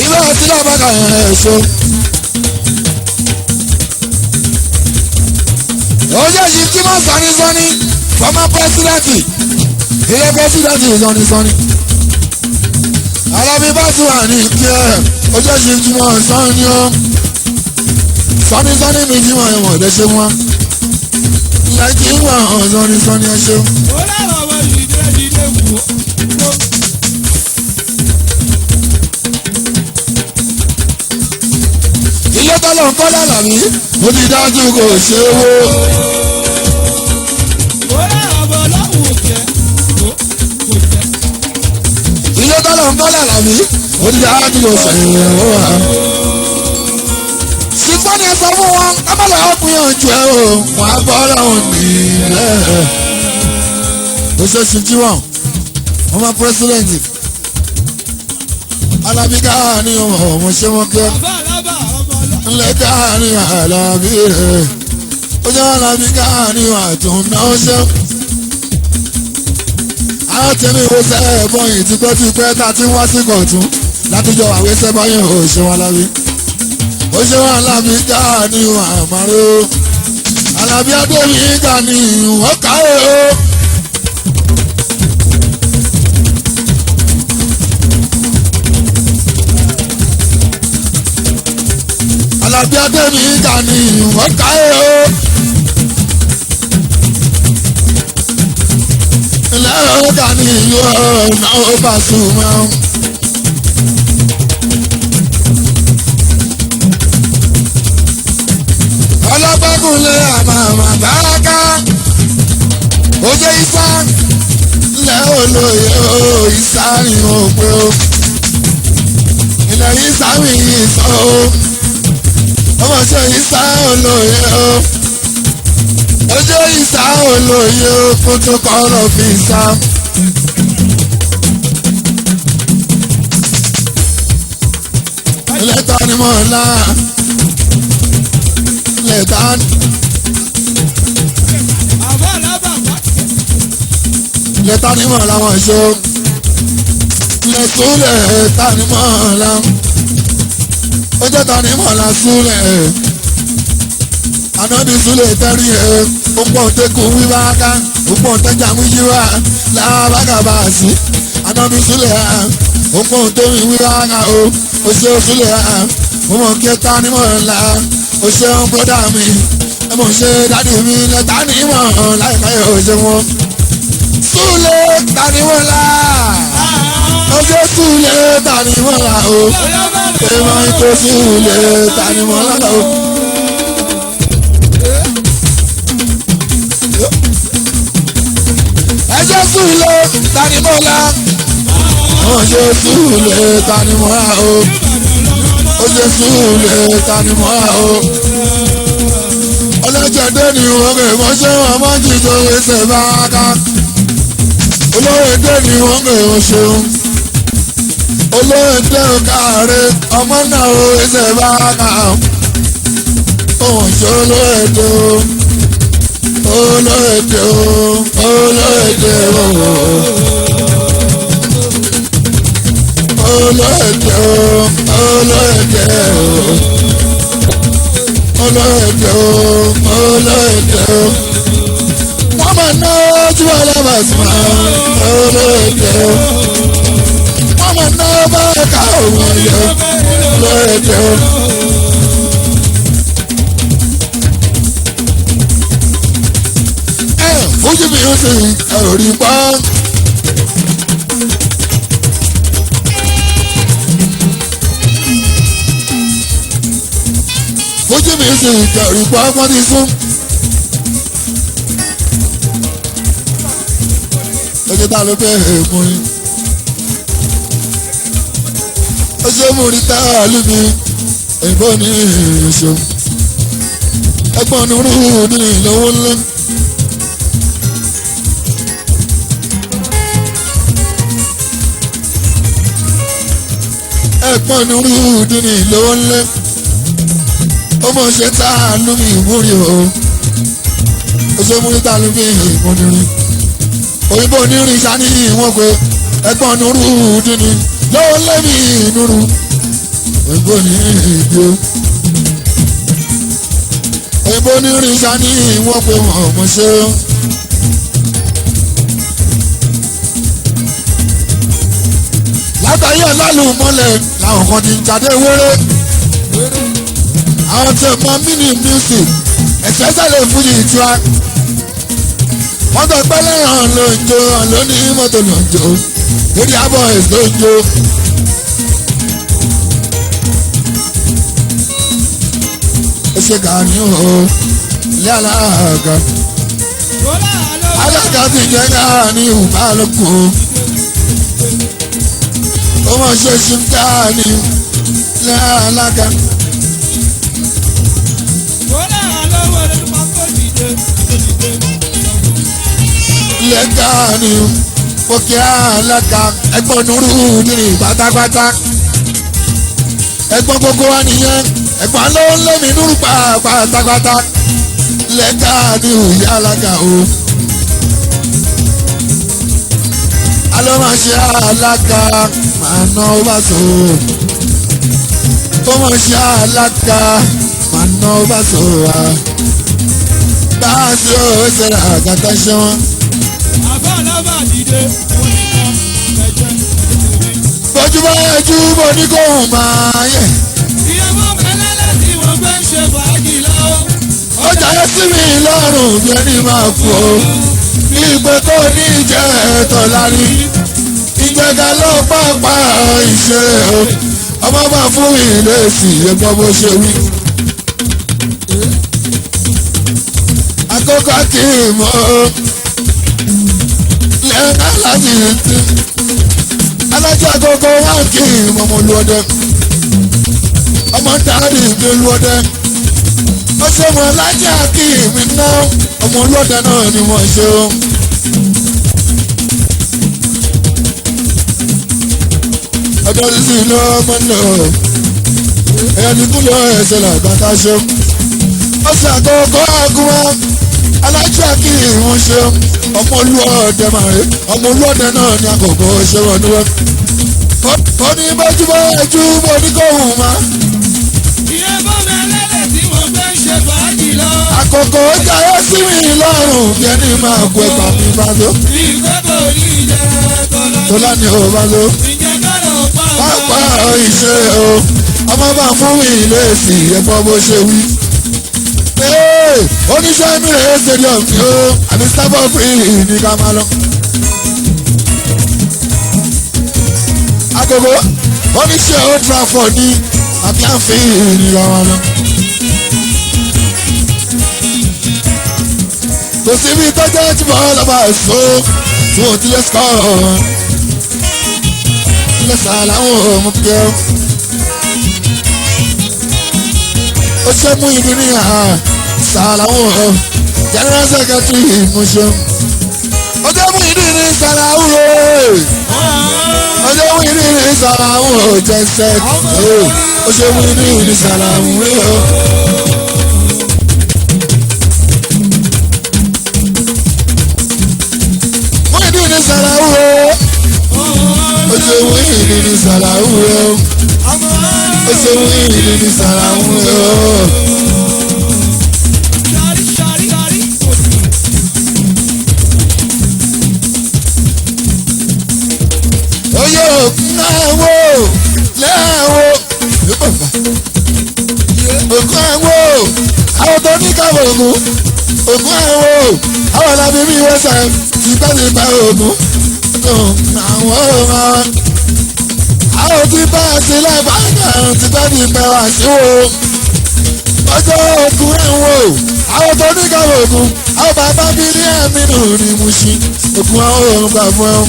Ìlú ọtí náà bá kà yẹn ẹ̀ṣọ́. Ojú ẹ̀sìn tí wọ́n sọ́ni former president ilé president sọ́ni. Alábí bá tún wà ní kí ẹ ojú ẹ̀sìn tí wọ́n sọ́ni ó. Sọ́ni mi tí wọ́n ẹ̀wọ̀n lè ṣe wọ́n. Láìkí wọ́n sọ́ni ẹ ṣeun. Ó lára ọmọ ìdílé wò ó. Ilé tọ́lọ̀ ń kọ́ lálàmí, mo ti dájú kò ṣe owó. Ó lára ọmọ ọlọ́run òkè kò jẹ́. Ilé tọ́lọ̀ ń kọ́ lálàmí, mo ti dájú kò ṣe owó. Ṣùgbọ́n ní sọ fún wọn, abala ọkùnrin ọ̀jọ̀ ẹ̀ o, wọ́n á bọ́ lọ́hùn nílẹ̀. Oṣooṣù jíwọ̀n, wọ́n máa pírẹ́sìdẹ̀ntì. Alábí káà ní ọmọ ṣé wọ́n kí ẹ. Ńlẹ̀ káà ní Alábí rẹ̀. Ó jẹ́ Alábí káà ní àtúndà ọṣẹ́. Àwọn tẹ̀mí ìwòsàn ẹ̀bọ̀n yìí tipẹ́tipẹ́ tá a ti wá sí kọ̀tún látijọ́ àwẹ́sẹ́ báyìí ò ṣe wọn lábí. Ó ṣe wọn Alábí káà ní àmàrò. Alábí Adémi káà ní wọ́n káyé o. Alábí Adémi káà ní wọ́n káyé o. Ilé ọ̀gá ní ìlú ọ̀nà ó bá sùn mọ́. Ọlọ́gbọ́gúnlé àmàmà bàákà. Ó jẹ́ Ifá. Ilé òpè o ilẹ̀ yìí sáwì yìí sọ o ọmọ ṣe yìí sá olóye o ojú yìí sá olóye o kó tó kọ́ ọ̀rọ̀ fi sá. ilẹ̀ ta ni mo la ilẹ̀ ta ni. ilẹ̀ ta ni mo la wọ́n ṣe o ilẹ̀ súlẹ̀ ta ni mo la ojú ta ni mo la súlẹ̀ anabi súlẹ̀ tẹ́rì ẹ̀ púpọ̀ tẹ́kùn wíwá ká púpọ̀ tẹ́jà mú yíwá làbàgàbà sí anabi súlẹ̀ púpọ̀ tómi wíwá ká o ṣe súlẹ̀ mo mọ̀ kí ta ni mo la o ṣeun bọ́dà mi ẹ mọ̀ ṣe dádì mi lẹ́ta ni mo láìka yóò ṣe wọn súlẹ̀ ta ni mo la ojú súlẹ̀ ta ni mo la o ṣe máa ń tó súlẹ̀ ta ni mo la o. ẹjẹ súlẹ̀ ta ni mo la ojú súlẹ̀ ta ni mo la o ojú súlẹ̀ ta ni mo la o ọlọ́jẹ̀dẹ́ ni wọ́n kè mọ́ ṣé wọ́n mọ́ jíjọ ẹsẹ̀ bá ká olóòdè ni wọ́n kè mọ́ ṣeun olóòdè káàárẹ̀ ọmọ náà ó ẹsẹ̀ bá ká òun ṣe olóòdè o olóòdè o olóòdè o olóòdè o olóòdè o olóòdè o olóòdè o wọ́n máa ná ojú ọlọ́mọ̀sán olóòdè o wọ́n máa ná báyìíká òun yẹ olóòdè o. Fújì music ẹ̀rí pa. Fújì music ẹ̀rí pa wọ́n ti sún. Ẹjẹ́ ta ló bẹ̀rẹ̀ mú yín. Ó ṣe mú rí táàlù mi, èbó ní èso. Ẹgbọ́n ní rúù ní ìlọ́wọ́ ńlá. ẹ̀pọ̀n ní rúdú ní ìlówó ńlẹ́ ó mọ̀ ṣe tá a lú mi ìmúrí o ó ṣe múrí tá a lú mi ìmúrí òyìnbó onírin sani ìwọ̀n pé ẹ̀pọ̀n ní rúdú ní lówó lẹ́mí ìnúru òyìnbó ní ìdí o òyìnbó onírin sani ìwọ̀n pé wọ́n mọ̀ ṣe o. látàrí ọlọ́lùmọ́lẹ̀ làwọn kan ti ń jáde wéré àwọn tẹ mọ mini music especially fújì ìtura wọ́n tó pẹ́ lẹ́yìn ló ń jó lónìí mọ́tò ló ń jó lórí abọ́ ẹ̀ ló ń jó. ó ṣe gàní o ilé alága alága ti jẹ́ gàní ìhùbá lókun ó mọ̀ ṣe ṣùgbọ́n lálága. lẹ́gà ni mo kí alága ẹgbọ́n nuru ní pátápátá ẹgbọ́n gbogbo wa nìyẹn ẹgbọ́n ló ń lé mi nuru pátápátá lẹ́gà ni ìyá alága o. alọ́ máa ṣe alága máa ná bá so ó máa ṣe alága máa ná bá so wa bá a ṣe ó ṣẹlẹ̀ àgàtà ṣe wọn. àbá alábà dìde òun nìkan ẹ̀jẹ̀ bójú bá yẹjú mo ní kó hùn máa yẹ. ìyàwó pẹlẹlẹ tí wọn gbé ń ṣe fàájì lọ́wọ́. ó jayé sí mi lọ́rùn bí ẹni máa kú o ní ìgbẹ́ tó ní ìjẹ́ ẹ̀tọ́ lárí ìgbẹ́ga ló pápá ìṣe o ọmọ bá fún ìrẹsì ẹ̀gbọ́n bó ṣe wí. àkókò kì í mọ lẹ́ẹ̀ká láti ti alájà gbogbo wá kí ọmọ olúọdẹ ọmọ dáàdì ìgbé olúọdẹ ó ṣe wọn alájà kí mi ná ọmọ olúọdẹ náà ni wọ́n ṣe o. ọjọ́ sísè ló mọ́ lò ẹni kúlọ̀ ẹsẹ̀ làgbàtà ṣe ó ṣàkókò àgùnwá alájà kí wọ́n ṣe ọmọ olúọdẹ màrí ọmọ olúọdẹ náà ni àkókò ṣe wọ́n níwọ̀n. ó ní bójúbọ́ ẹjú bó ní kò hùn má. ìyẹn bọ́ọ̀mù ẹlẹ́dẹ̀ tí mo fẹ́ ṣe fàájì lọ. àkókò jayé sí mi lọ́rùn bí ẹni máa kó ẹ̀gbà mi bá tó. ìgbẹ́ kò ní jẹ́ kọ́lọ́. tó láni ò bá tó. ìjẹ́ kọ́lọ́ pápá ìṣe o ọmọ bá fún mi ilé èsì ẹ̀fọ́ bó ṣe wí. oníṣẹ́ mi rèé stadium ni ó àbí starboard free ní ká máa lọ. agogo oníṣẹ́ old trafford ní àbí àǹfìn ní ká máa lọ. kò sí bí tọ́jú ẹ̀ tí mo lọ́ba ẹ̀sọ́ tí mo ti lè sọ́ lẹ́sà làwọn ọmọ pẹ́ ọ́. ó ṣe mú ibi ní àhà sàlàwọ̀ general secretary ìmúṣẹ. ọjọ́ mú ìdí ní sàlàwọ̀ ọjọ́ mú ìdí ní sàlàwọ̀ jẹ́sẹ̀ ó ṣe mú ìdí ní sàlàwọ̀. mú ìdí ní sàlàwọ̀ ó ṣe mú ìdí ní sàlàwọ̀ ó ṣe mú ìdí ní sàlàwọ̀. Oye òkun àwọ̀ lẹ́wọ̀ òkun àwọ̀ àwọn tó ní káwọ̀ ògùn òkun àwọ̀ àwọn làbí mi wẹ́sẹ̀ tipẹ́tipẹ́ ògùn àwọn àwọn tí bá sílẹ̀ bá dàn tipẹ́tipẹ́ wá sí wo ọjọ́ òkun àwọ̀ àwọn tó ní káwọ̀ ògùn àwọn bàbá bí ní ẹ̀mí nù ní Mùṣín òkun àwọ̀ òun gbà fún ẹ.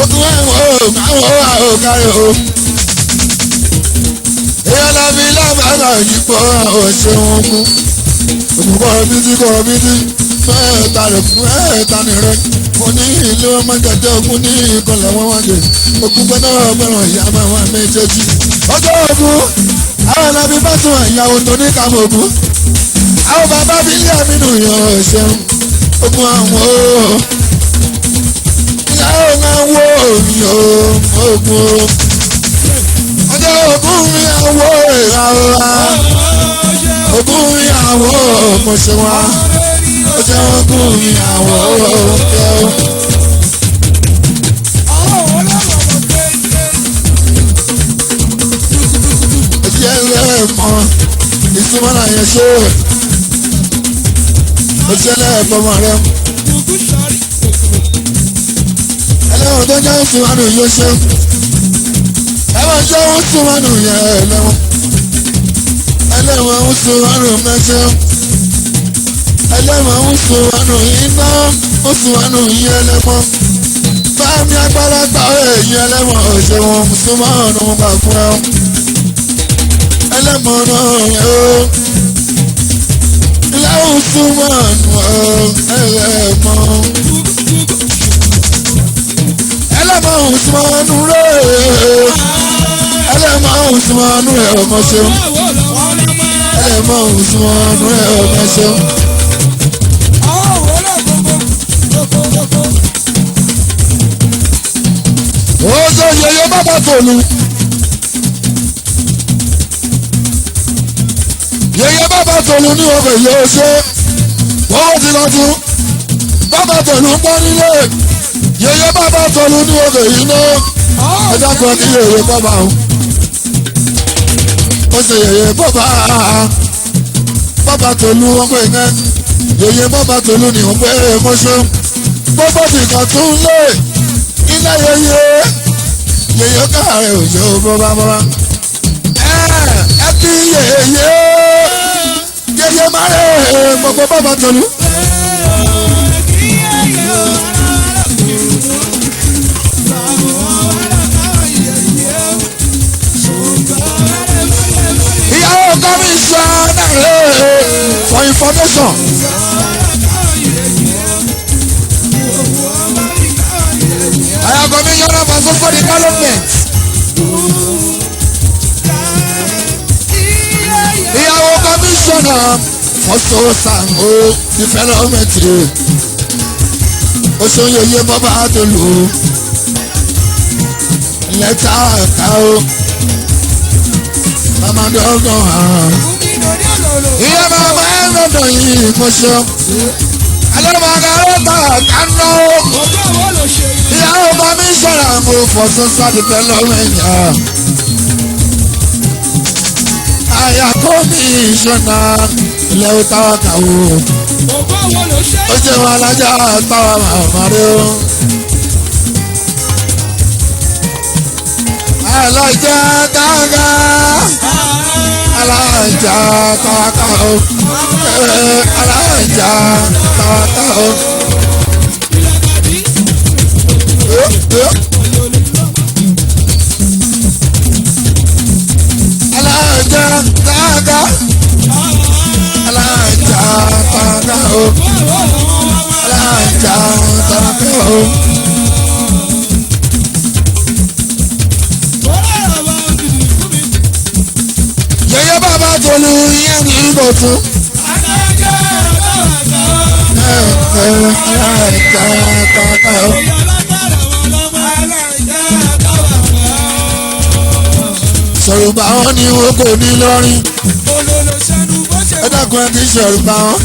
Ogun àwọn àwòkárí o. Èèyàn lábí lábàárà yípo àwọn ṣéun kú. Ògùn kọ̀ bídí mẹ́ta rẹ̀ fún ẹ̀ẹ́ta nìrẹ́. Mo ní ìlú ọmọdé ogun ní ìkọlẹ̀ wọn wájú. Ogun gbọ́dọ̀ gbọ́dọ̀ ìyá máa wà méjèèjì. Ọjọ́ ogun àwọn lábí bá tún ìyàwó tó ní kàmú ogun. Àwọn bàbá bí ilé àmì nù yàn ṣeun. Ogun àwọn ooo. Ìyàwó máa ń wó mi o, ogun o. Ọjọ́ ogun mi àwọ̀ ìràwọ̀. Ogun mi àwọ̀ mo ṣe wá. Ọjọ́ ogun mi àwọ̀ òkè o. Ẹ̀jẹ̀ rẹ̀ mọ ìtumọ̀ náà yẹn ṣe. Ó ṣẹlẹ̀ ẹ̀fọ́mọ rẹ̀. Ẹlẹ́wọ̀n tó jẹ́ ìsúnmọ́nù yóò ṣe. Ẹ̀wọ̀n jẹ́ ìsúnmọ́nù yẹn ẹlẹ́wọ̀n. Ẹlẹ́wọ̀n ìsúnmọ́nù mẹ́ṣẹ́. Ẹlẹ́wọ̀n ìsúnmọ́nù iná ìsúnmọ́nù yẹn ẹlẹ́wọ̀n. Fáàmì agbára gbà èyí ẹlẹ́wọ̀n òṣèwọ̀n ìsúnmọ́nù gbà fún ẹ. Ẹlẹ́wọ̀n náà yẹ o. Ẹlẹ́wọ̀n ìsúnmọ́nù ẹlẹ́wọ̀n. Ẹlẹ́mọ̀ Usmanu rẹ̀ ẹlẹ́mọ̀ Usmanu rẹ̀ ọmọ ṣeun ẹlẹ́mọ̀ Usmanu rẹ̀ ọmọ ṣeun. Oṣù yẹyẹ bàbá tòlù yẹyẹ bàbá tòlù ní ọbẹ̀ yóò ṣe owó ti lọ tún bàbá tòlù ń pọ́ nílé. Yẹyẹ bàbá tọlu ní òkè yìí ná ẹja kan kí yẹyẹ bàbá o ó ṣe yẹyẹ bàbá tọlu wọn pè ní yẹyẹ bàbá tọlu ní wọn pè é mọ́ṣọ́ gbogbo tìkan tún lé ilé yẹyẹ káàárẹ̀ òjò bọ́bá ẹ bí yẹyẹ má rẹ̀ gbogbo bàbá tọlu. foundation. I am commissioner for social development. Ìyàwó commissioner for social development. Oṣooyeye bọ́bá tó lò ó. Lẹ́tà ká o. Màmá dọ́gbọ̀n àrùn. Ìyá bàbá ẹ̀ lọ́dọ̀ yìí kò ṣe. Alọ́mọ̀gá ló ta kánú. Ìyàwó commissioner mo for social development. Àyà commissioner ilẹ̀ òtàwà kàwó. Ó jẹ́ wọn alájà táwa màmá rẹ̀ o. Alájà kága. Alájà táwa kàwó. Alájà táwa kàwó. Alájà kága. Alájà táwa kàwó. Alájà táwa kàwó. Yẹyẹ bàbá Tolú yẹn ní ìbòtún. Ṣòrùbá wọn ni wọn kò ní lọ́rin. Ẹ dákun ẹ kì í ṣòrùbá wọn.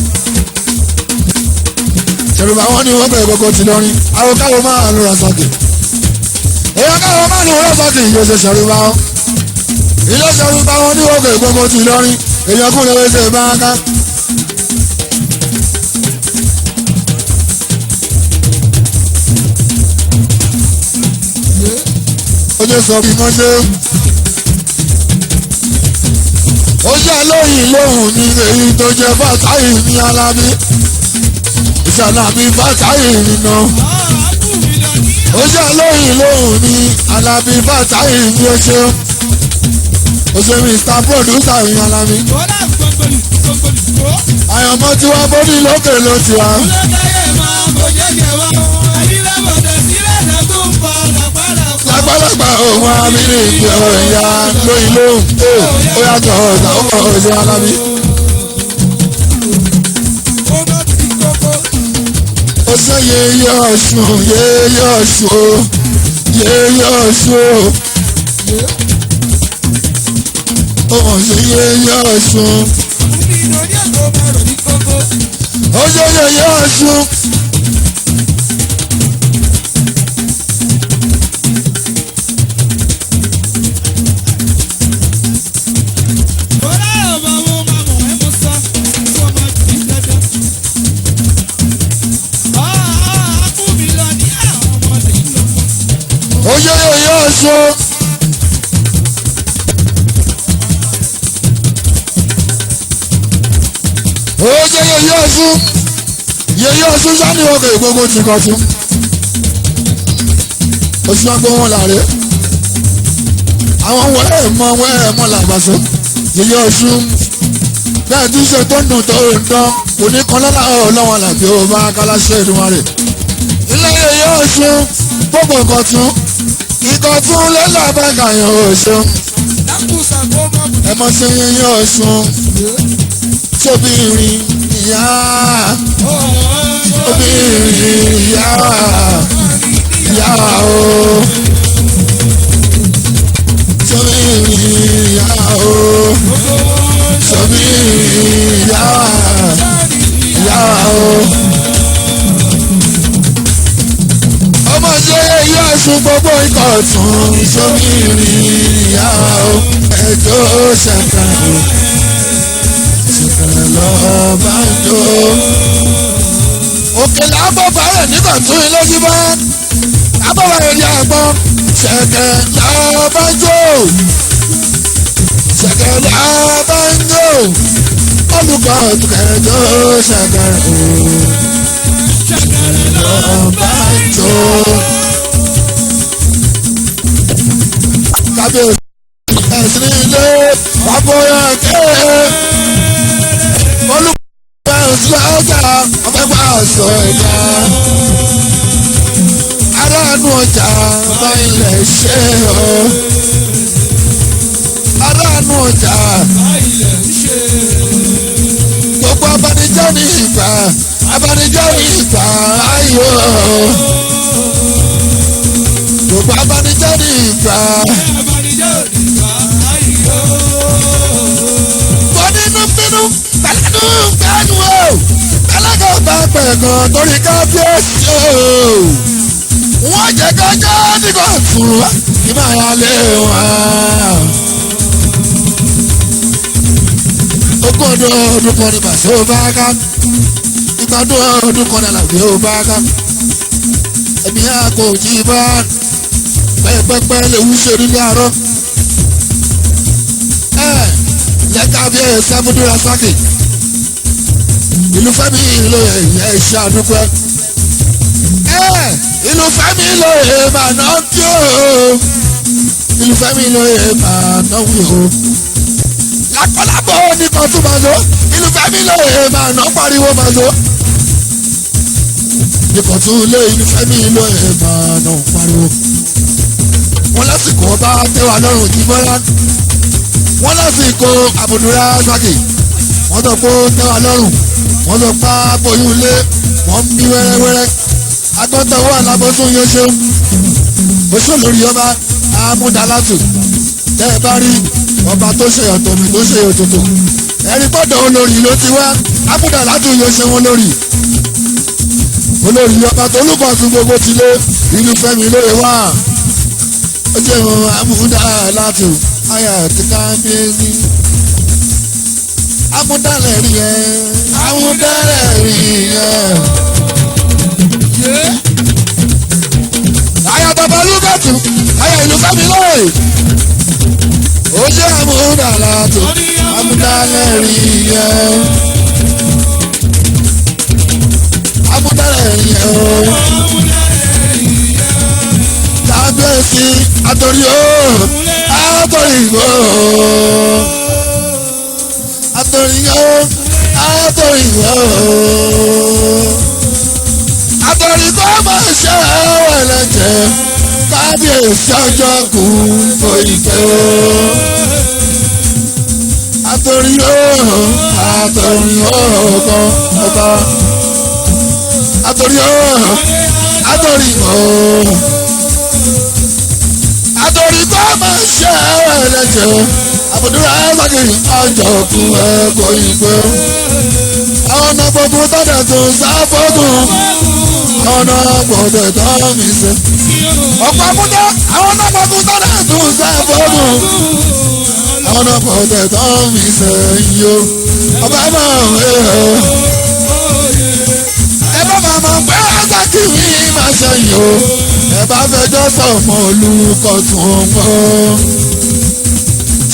Ṣòrùbá wọn ni wọn bẹ̀rẹ̀ gbogbo ti lọ́rin. Àwọn káwọn máa ń lọ sọ́kè. Èèyàn káwọn máa ń lọ sọ́kè yóò ṣe ṣòrùbá wọn. Ilé ṣòrùbá wọn ni wọn bẹ̀rẹ̀ gbogbo ti lọ́rin. Èèyàn kún lè ṣe ìbáraká. Ó jẹ́ sọ bí wọ́n ṣe. Ó jẹ́ lóyìn lóhùn ní èyí tó jẹ́ Fátáì ní Alábí. Ìṣàlàbí Fátáì nínú. Ó jẹ́ lóyìn lóhùn ní Alábí Fátáì ní oṣù. Oṣù Mr. Producer ní Alábí. Àyànmọ́ tí wọ́n bóni lókè ló ti wá. Lágbàlagbà òun abíní ìpè ọ̀yà lóyìn lóhùn. Ó yàtọ̀ ọ̀sà ó kọ̀ ọ̀sẹ̀ Alábí. Ó sọ yeye Ọ̀ṣun yeye Ọ̀ṣun yeye Ọ̀ṣun. Ó mọ̀ sí yeye Ọ̀ṣun. Ó sọ yeye Ọ̀ṣun. Yeye Ọ̀ṣun. Ó jẹ́ yeye Ọ̀ṣun. Yeye Ọ̀ṣun sani ọkọ̀ ìgbógun ti kọ̀ tún. Oṣù agbó wọn làárẹ̀. Àwọn wẹ́ẹ̀ mọ́ làbàṣọ. Yeye Ọ̀ṣun. Bẹ́ẹ̀ tí ṣe tó ń dùn tó ń dán. Kò ní kan lọ́la ọlọ́wọ́n làbí ó bá kálá ṣe ìdúnwá rẹ̀. Ilé Yeye Ọ̀ṣun gbogbo nǹkan tún. Ikọ̀ tún lọ́la bá kàyàn Ọ̀ṣun. Ẹ mọ̀ sí Yeye Ọ̀ṣun. Tóbìnrin ìyá. Tóbìnrin ìyá. Ìyá o. Tóbìnrin ìyá o. Tóbìnrin ìyá. Ìyá o. Ọmọ ṣe Yeye Ọ̀ṣun gbogbo ikọ̀ tún. Tóbìnrin ìyá o. Ẹjọ́ ṣàkàrò. Lọ́ba jó. Òkè lábọ̀ bàrẹ̀ nígbà tún ilé jí bá. Lábọ̀ bàrẹ̀ ní àgbọn. Ṣẹ̀kẹ̀ lọ́ba jó. Ṣẹ̀kẹ̀ lọ́ba jó. Olùkọ́ kẹjọ ṣẹ̀kẹ̀ o. Ṣẹ̀kẹ̀ lọ́ba jó. Kábíyèsí ẹ̀sìn ilé àbọ̀yọ̀ kẹ́. Olùkọ́ sọ́jà ọ̀fẹ́ bá sọ ẹ̀dá. Aráàlú ọjà bá ilẹ̀ ṣe ọ́. Aráàlú ọjà gbogbo abanijẹ́ ní ìgbà abanijẹ́ ní ìgbà ayọ̀. Gbogbo abanijẹ́ ní ìgbà. Mo nínú bínú pẹ̀lẹ́nu gbẹ́nu o. Pẹ̀lẹ́gàn bá pẹ̀gàn torí kábíyèsí o. Wọ́n jẹ́ kájá nígbà tún wá kí máa yá lé wọn. Ogún ọdún kan ní Paso bá ká. Ìgbàdún ọdún kan ní Àlàbí ó bá ká. Ẹ̀mí àgọ́ òjì bá pẹ́pẹ́pẹ́ lè wú ṣe nílé àárọ̀. Lẹ́ka bí ẹ̀ Sábúdú Rasaki. Ìlú Fẹ́mi ìlú ẹ̀yẹ iṣẹ́ àdúpẹ́. Ìlú Fẹ́mi ìlú ẹ̀ máa ná kí o. Ìlú Fẹ́mi ìlú ẹ̀ máa ná wí o. Lápọ̀lápọ̀ ní kan tún máa lọ. Ìlú Fẹ́mi ìlú ẹ̀ máa ná pariwo máa lọ. Nìkan tún lé ìlú Fẹ́mi ìlú ẹ̀ máa ná pariwo. Wọ́n lásìkò ọba tẹ́wà lọ́rùn jí bọ́lá. Wọ́n lásìkò Àbùdú Rasaki. Wọ́n sọ pé ó tẹ́wà lọ́rùn. Wọ́n sọ pé bóyún lé. Wọ́n ń bí wẹ́rẹ́wẹ́rẹ́. Agbọ́ntọ̀wọ́ alábọ́sún yóò ṣeun. Oṣù lórí ọba Amúdalátù. Tẹ́ ẹ bá rí ọba tó ṣe ọ̀tọ̀ mi tó ṣe òtòtò. Ẹ̀rí gbọ́dọ̀ olórí ló ti wá. Amúdalátù yóò ṣe wọn lórí. Olórí ọba tó lùkọ̀tún gbogbo ti lé. Ìlú Fẹ́mi lóye wá. Ó jẹ́ ìwọ̀n Amúdalátù. Ayà ti kábíyèsí. Amúdalẹ̀ rí yẹn. Amúdalẹ̀ rí yẹn. Ayà bàbá Lúkàtù. Ayà ìlú Fẹ́mi lóye. Ó jẹ́ Amúdalátù. Amúdalẹ̀ rí yẹn. Amúdalẹ̀ rí yẹn. Kábíyèsí àtòrí o. Àtòrìgbò àtòrìgbò àtòrìgbò àtòrìgbò máa ṣe ẹlẹ́jẹ̀ kábíyèsí ọjọ́ kù fòyìnbó àtòrìgbò àtòrìgbò ọba àtòrìgbò àtòrìgbò. Àtòrìgbò máa ṣe ẹlẹ́jẹ̀ Àbùdú Rasaki ọjọ́ kú ẹ̀kọ́ ìgbé. Àwọn ọ̀nà gbogbo tọ́jà tó ń sá fọ́gùn. Àwọn ọ̀nà gbogbo tó ń mi ṣe. Ọ̀pọ̀ àbúdá àwọn ọ̀nà gbogbo tọ́jà tó ń sá fọ́gùn. Àwọn ọ̀nà gbogbo tó ń mi ṣe yíyó. Ọba máa ń wé o. Ẹ bá máa mọ̀ pé Rasaki mi máa ṣe yìí o. Ẹ bá fẹjọ́ sọ̀mọ́ Olùkọ̀tún ọmọ.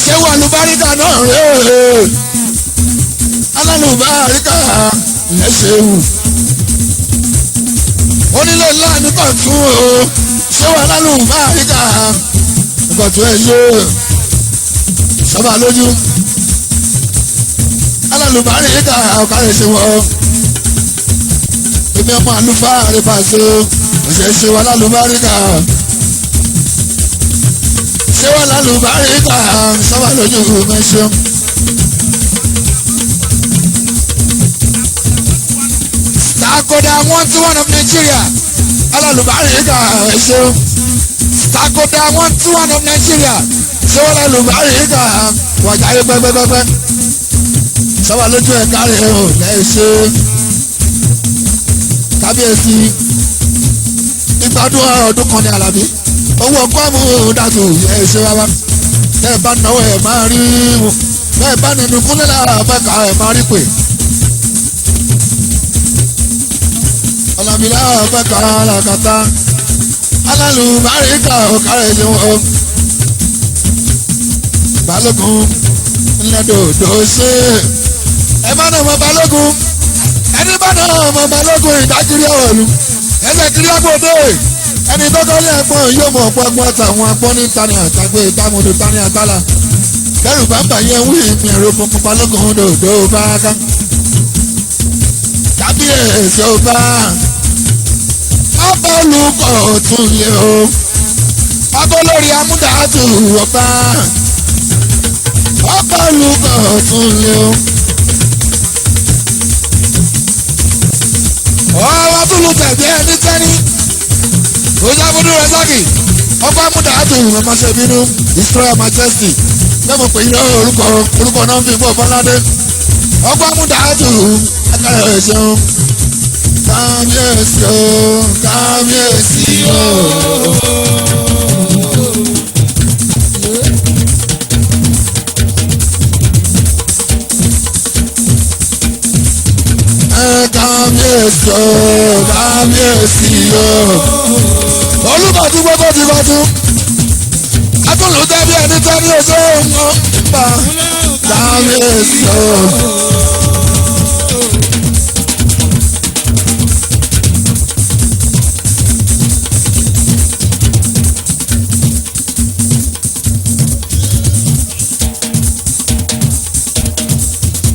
Ṣé wà lùbáríkà náà rè é? Alálùbáríkà lẹ́sẹ̀ wù. Onílé ńlá ní Kọ̀tún o. Ṣé wà lálùbáríkà? Kọ̀tún ẹ̀ ṣe sọ́ba lójú. Alálùbáríkà ọ̀kadì ṣe wọ́. Èmi ọmọ àlùfáà rẹ̀ Paso. Ṣe wà lálùbáríkà. Ṣé wà lálùbáríkà sọ́wọ́ lójú mẹ́ṣọ́. Stakoda 121 of Nigeria. Alálùbáríkà ẹ̀ṣọ́. Stakoda 121 of Nigeria. Ṣé wà lálùbáríkà wàjáyé pẹ́pẹ́pẹ́pẹ́. Sọ́wọ́ lójú ẹ̀ka rẹ̀ ò lẹ́ṣọ́. Kábíyèsí. Ìgbádùn ọdún kan ní Àlàbí. Owó ọkọ Amúdàtù yẹ ṣe wá wá. Bẹ́ẹ̀ bá náwó ẹ̀ máa rí wọn. Bẹ́ẹ̀ bá nínú kúnlẹ̀ àbẹ́ka ẹ̀ máa rí pè. Ọ̀làmìlà àbẹ́ka làkàtà. Alálùbáríkà ọ̀kárẹ̀ ṣe wọ́n. Balógun ńlẹ́dọ̀dọ̀ ṣe. Ẹ má nà mọ Balógun. Ẹni bá nà mọ Balógun ìdájírí ọ̀lù. Ẹsẹ̀ kiri agbóde. Ẹni tó kọ́lé ẹ̀gbọ́n yóò mọ̀ pọ́gbọ́n tàwọn agbọ́n ní tani àtàgbé ìdámọ̀dé tani àtàlà. Kẹ́rù bàbà yẹn wí ìmì ẹ̀rọ pọ̀pọ̀ Balógun dòdò bá ká. kábíyèsí ọba ọba olùkọ́ tún lé o ọba olórí amúdàtú ọba ọba olùkọ́ tún lé o. ọba tún lu tẹ̀bí ẹni tẹ́ni ojábọ̀dún rẹ̀ sákì ọba amúdàtú ọmọ ṣe bínú Israel Majesty lẹ́mọ̀ pé iná orúkọ náà fi bọ́ bọ́ládé ọba amúdàtú agbára ẹ̀ ṣeun kábíyèsí o kábíyèsí o. kábíyèsí o kábíyèsí o. olùkọ́tún gbogbo ti kọ́tún atúlù tẹ́bí ẹni tẹ́ ní ojú ọ̀hún pa kábíyèsí o.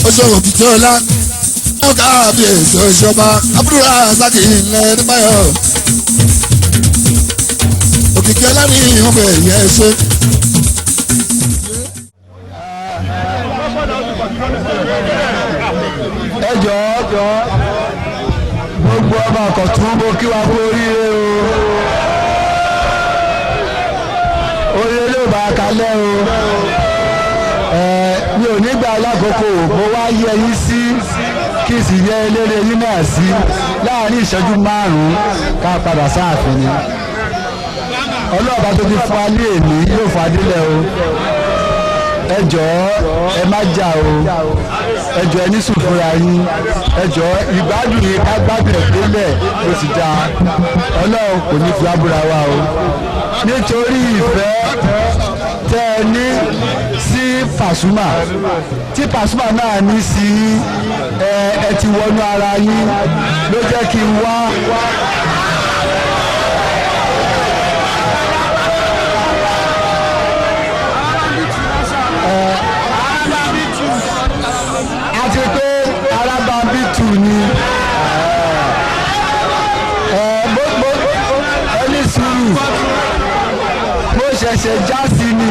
oṣooṣù kìtì ọlá ọgá àbíyèsí ọṣọba abúlé àzákì ilẹ̀ nígbàyọ̀ òkìkí ọlá ní ìhùnbẹ̀ yẹ ṣe. ẹ jọ̀ọ́ gbogbo ọba ọkọ̀tún mo kí wa kú oríire o oríire ló bá a kalẹ̀ o mi ò ní gba alákòókò mo wá yẹ yín sí kí sì yẹ eléré yín náà sí láàrin ìṣẹ́jú márùn-ún ká padà sáàfin ni ọlọ́ọ̀bá tó ti fún wa ní èmi yóò fún adílẹ̀ o ẹ jọ̀ọ́ ẹ má jà o ẹ jọ̀ọ́ ẹ ní sùn fúnra yín ẹ jọ̀ọ́ ìgbádùn yìí ká gbádùn ẹ̀ délẹ̀ ló ti dáa ọlọ́run kò ní fi abúra wa o nítorí ìfẹ́ tẹ́ ẹ ní sí Pasuma tí Pasuma náà ní sí ẹ ti wọnú ara yín ló jẹ́ kí n wá. àti pé arábàbí tù ní ẹni sùúrù mo ṣẹ̀ṣẹ̀ já sí ni.